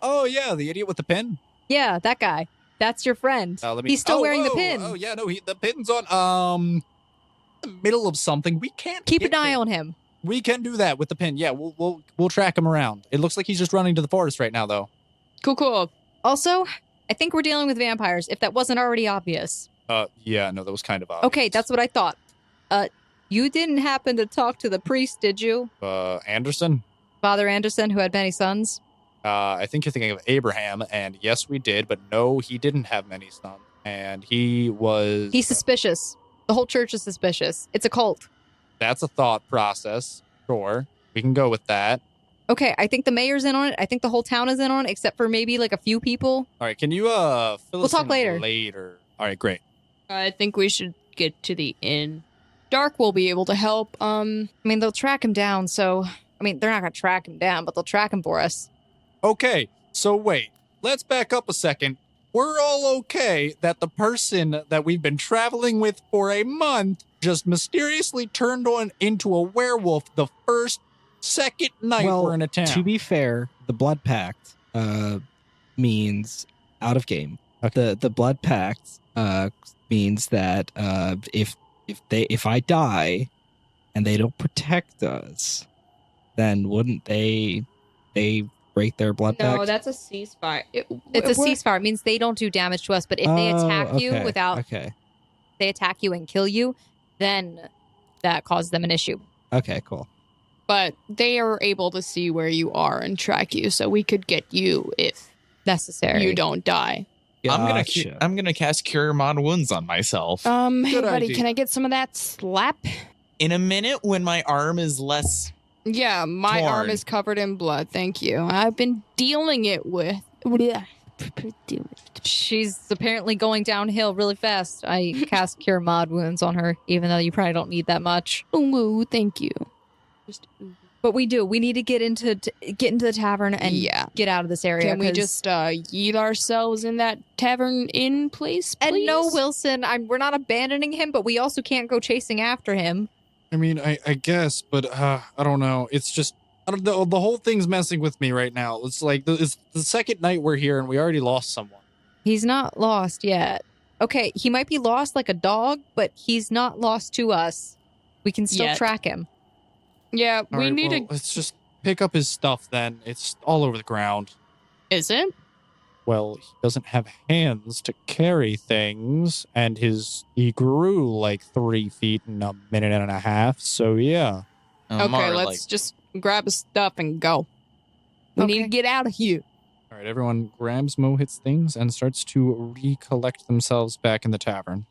Oh yeah, the idiot with the pin. Yeah, that guy. That's your friend. Let me. He's still wearing the whoa, pin. Oh yeah, no, the pin's on the middle of something. We can't Keep get an eye him. on him. We can do that with the pin. Yeah, we'll track him around. It looks like he's just running to the forest right now, though. Cool. Also, I think we're dealing with vampires. If that wasn't already obvious. Yeah, no, that was kind of obvious. Okay, that's what I thought. You didn't happen to talk to the priest, did you? Anderson. Father Anderson, who had many sons? I think you're thinking of Abraham, and yes, we did, but no, he didn't have many sons, and he was. He's suspicious. The whole church is suspicious. It's a cult. That's a thought process. Sure, we can go with that. Okay, I think the mayor's in on it. I think the whole town is in on it, except for maybe like a few people. All right, can you fill us talk in later. Later. All right, great. I think we should get to the inn. Dark will be able to help. I mean, they'll track him down, so... I mean, they're not going to track him down, but they'll track him for us. Okay, so wait, let's back up a second. We're all okay that the person that we've been traveling with for a month just mysteriously turned on into a werewolf the second night we're in a town. To be fair, the blood pact means out of game. Okay. The blood pact means that if I die and they don't protect us, then wouldn't they break their blood pact? No, that's a ceasefire. It's a ceasefire. It means they don't do damage to us, but if they attack you they attack you and kill you, then that causes them an issue. Okay, cool. But they are able to see where you are and track you, so we could get you if Necessary. you don't die. Gotcha. I'm gonna cast Cure Mod Wounds on myself. Hey Good buddy, idea. can I get some of that slap? In a minute, when my arm is less. Yeah, my arm Torn. is covered in blood. Thank you. I've been dealing it with. She's apparently going downhill really fast. I cast Cure Mod Wounds on her, even though you probably don't need that much. Ooh, thank you. Just But we do. We need to get into the tavern and get out of this area. can we 'cause- just yeet ourselves in that tavern inn place, please? And no, Wilson, we're not abandoning him, but we also can't go chasing after him. I mean, I guess, but I don't know. It's just I don't know. The whole thing's messing with me right now. It's like it's the second night we're here and we already lost someone. He's not lost yet. Okay, he might be lost like a dog, but he's not lost to us. We can still Yet. track him. Yeah, All we right, need well, let's just pick up his stuff then. It's all over the ground. Is it? well, he doesn't have hands to carry things, and he grew like 3 feet in a minute and a half, so yeah. Okay, let's just grab his stuff and go. We need to get out of here. All right, everyone grabs Mohit's things and starts to recollect themselves back in the tavern.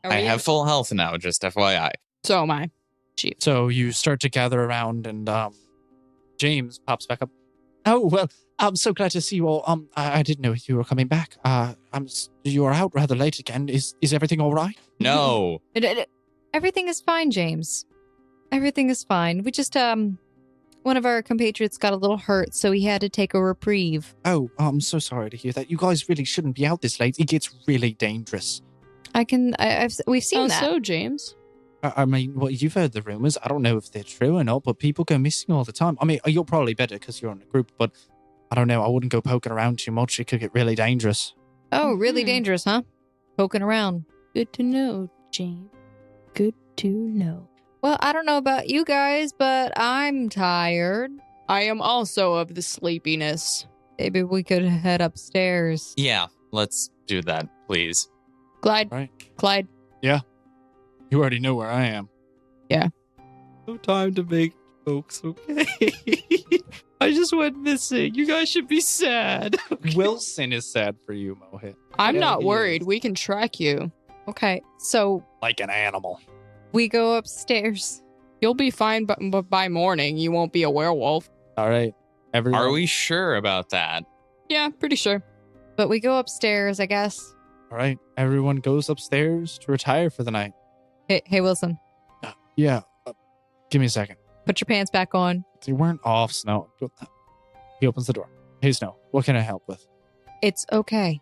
Are I we have full health now, just FYI. So am I. Chief. So you start to gather around, and James pops back up. Oh, well, I'm so glad to see you all. I didn't know you were coming back. You are out rather late again. Is everything all right? No. Everything is fine, James. Everything is fine. We just, one of our compatriots got a little hurt, so he had to take a reprieve. Oh, I'm so sorry to hear that. You guys really shouldn't be out this late. It gets really dangerous. We've seen that. So, James? I mean, well, you've heard the rumors. I don't know if they're true or not, but people go missing all the time. I mean, you're probably better because you're in a group, but I don't know. I wouldn't go poking around too much. It could get really dangerous. Oh, really dangerous, huh? Poking around. Good to know, James. Good to know. Well, I don't know about you guys, but I'm tired. I am also of the sleepiness. Maybe we could head upstairs. Yeah, let's do that, please. Clyde. Right. Clyde. Yeah. You already know where I am. Yeah. No time to make jokes, okay? I just went missing. You guys should be sad. Okay. Wilson is sad for you, Mohit. I'm Yeah, not he worried. is. We can track you. Okay, so Like an animal. we go upstairs. You'll be fine, but by morning, you won't be a werewolf. All right. Everyone. Are we sure about that? Yeah, pretty sure. But we go upstairs, I guess. All right. Everyone goes upstairs to retire for the night. Hey, Wilson, Yeah. Give me a second. put your pants back on. They weren't off, Snow. He opens the door. Hey, Snow. What can I help with? It's okay.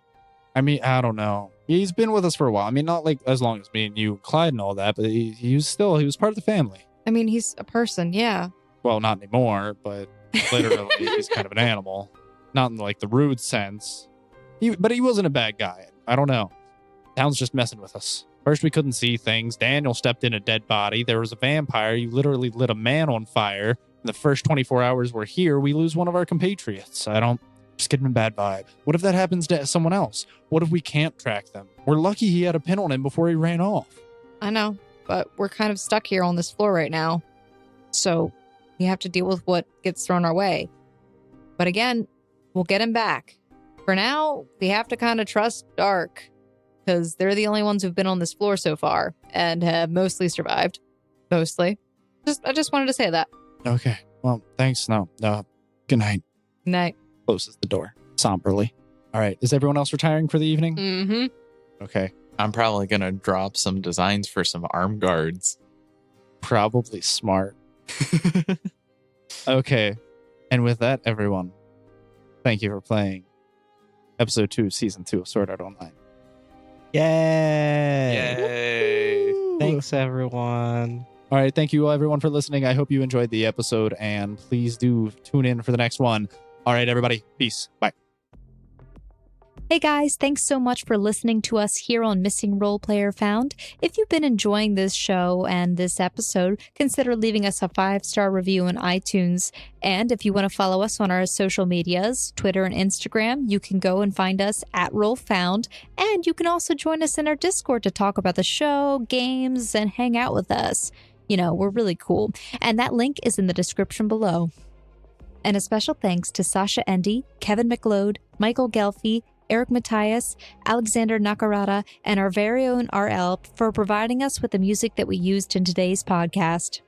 I mean, I don't know. He's been with us for a while. I mean, not like as long as me and you, Clyde, and all that, but he was part of the family. I mean, he's a person, yeah. Well, not anymore, but literally, he's kind of an animal. Not in like the rude sense. But he wasn't a bad guy. I don't know. Town's just messing with us. First, we couldn't see things. Daniel stepped in a dead body. There was a vampire. You literally lit a man on fire. In the first 24 hours we're here, we lose one of our compatriots. Just getting a bad vibe. What if that happens to someone else? What if we can't track them? We're lucky he had a pin on him before he ran off. I know, but we're kind of stuck here on this floor right now. So we have to deal with what gets thrown our way. But again, we'll get him back. For now, we have to kind of trust Dark, because they're the only ones who've been on this floor so far and have mostly survived. Mostly. I just wanted to say that. Okay. Well, thanks, Snow. Good night. Night. Closes the door somberly. All right. Is everyone else retiring for the evening? Mm-hmm. Okay. I'm probably going to drop some designs for some arm guards. Probably smart. Okay. And with that, everyone, thank you for playing episode 2, season 2 of Sword Art Online. Yay! Yay! Thanks, everyone. All right. Thank you, everyone, for listening. I hope you enjoyed the episode, and please do tune in for the next one. All right, everybody. Peace. Bye. Hey guys, thanks so much for listening to us here on Missing Role Player Found. If you've been enjoying this show and this episode, consider leaving us a 5-star review on iTunes. And if you want to follow us on our social medias, Twitter and Instagram, you can go and find us at RollFound. And you can also join us in our Discord to talk about the show, games, and hang out with us. You know, we're really cool. And that link is in the description below. And a special thanks to Sasha Endy, Kevin McLeod, Michael Gelfi, Eric Matthias, Alexander Nakarada, and our very own RL for providing us with the music that we used in today's podcast.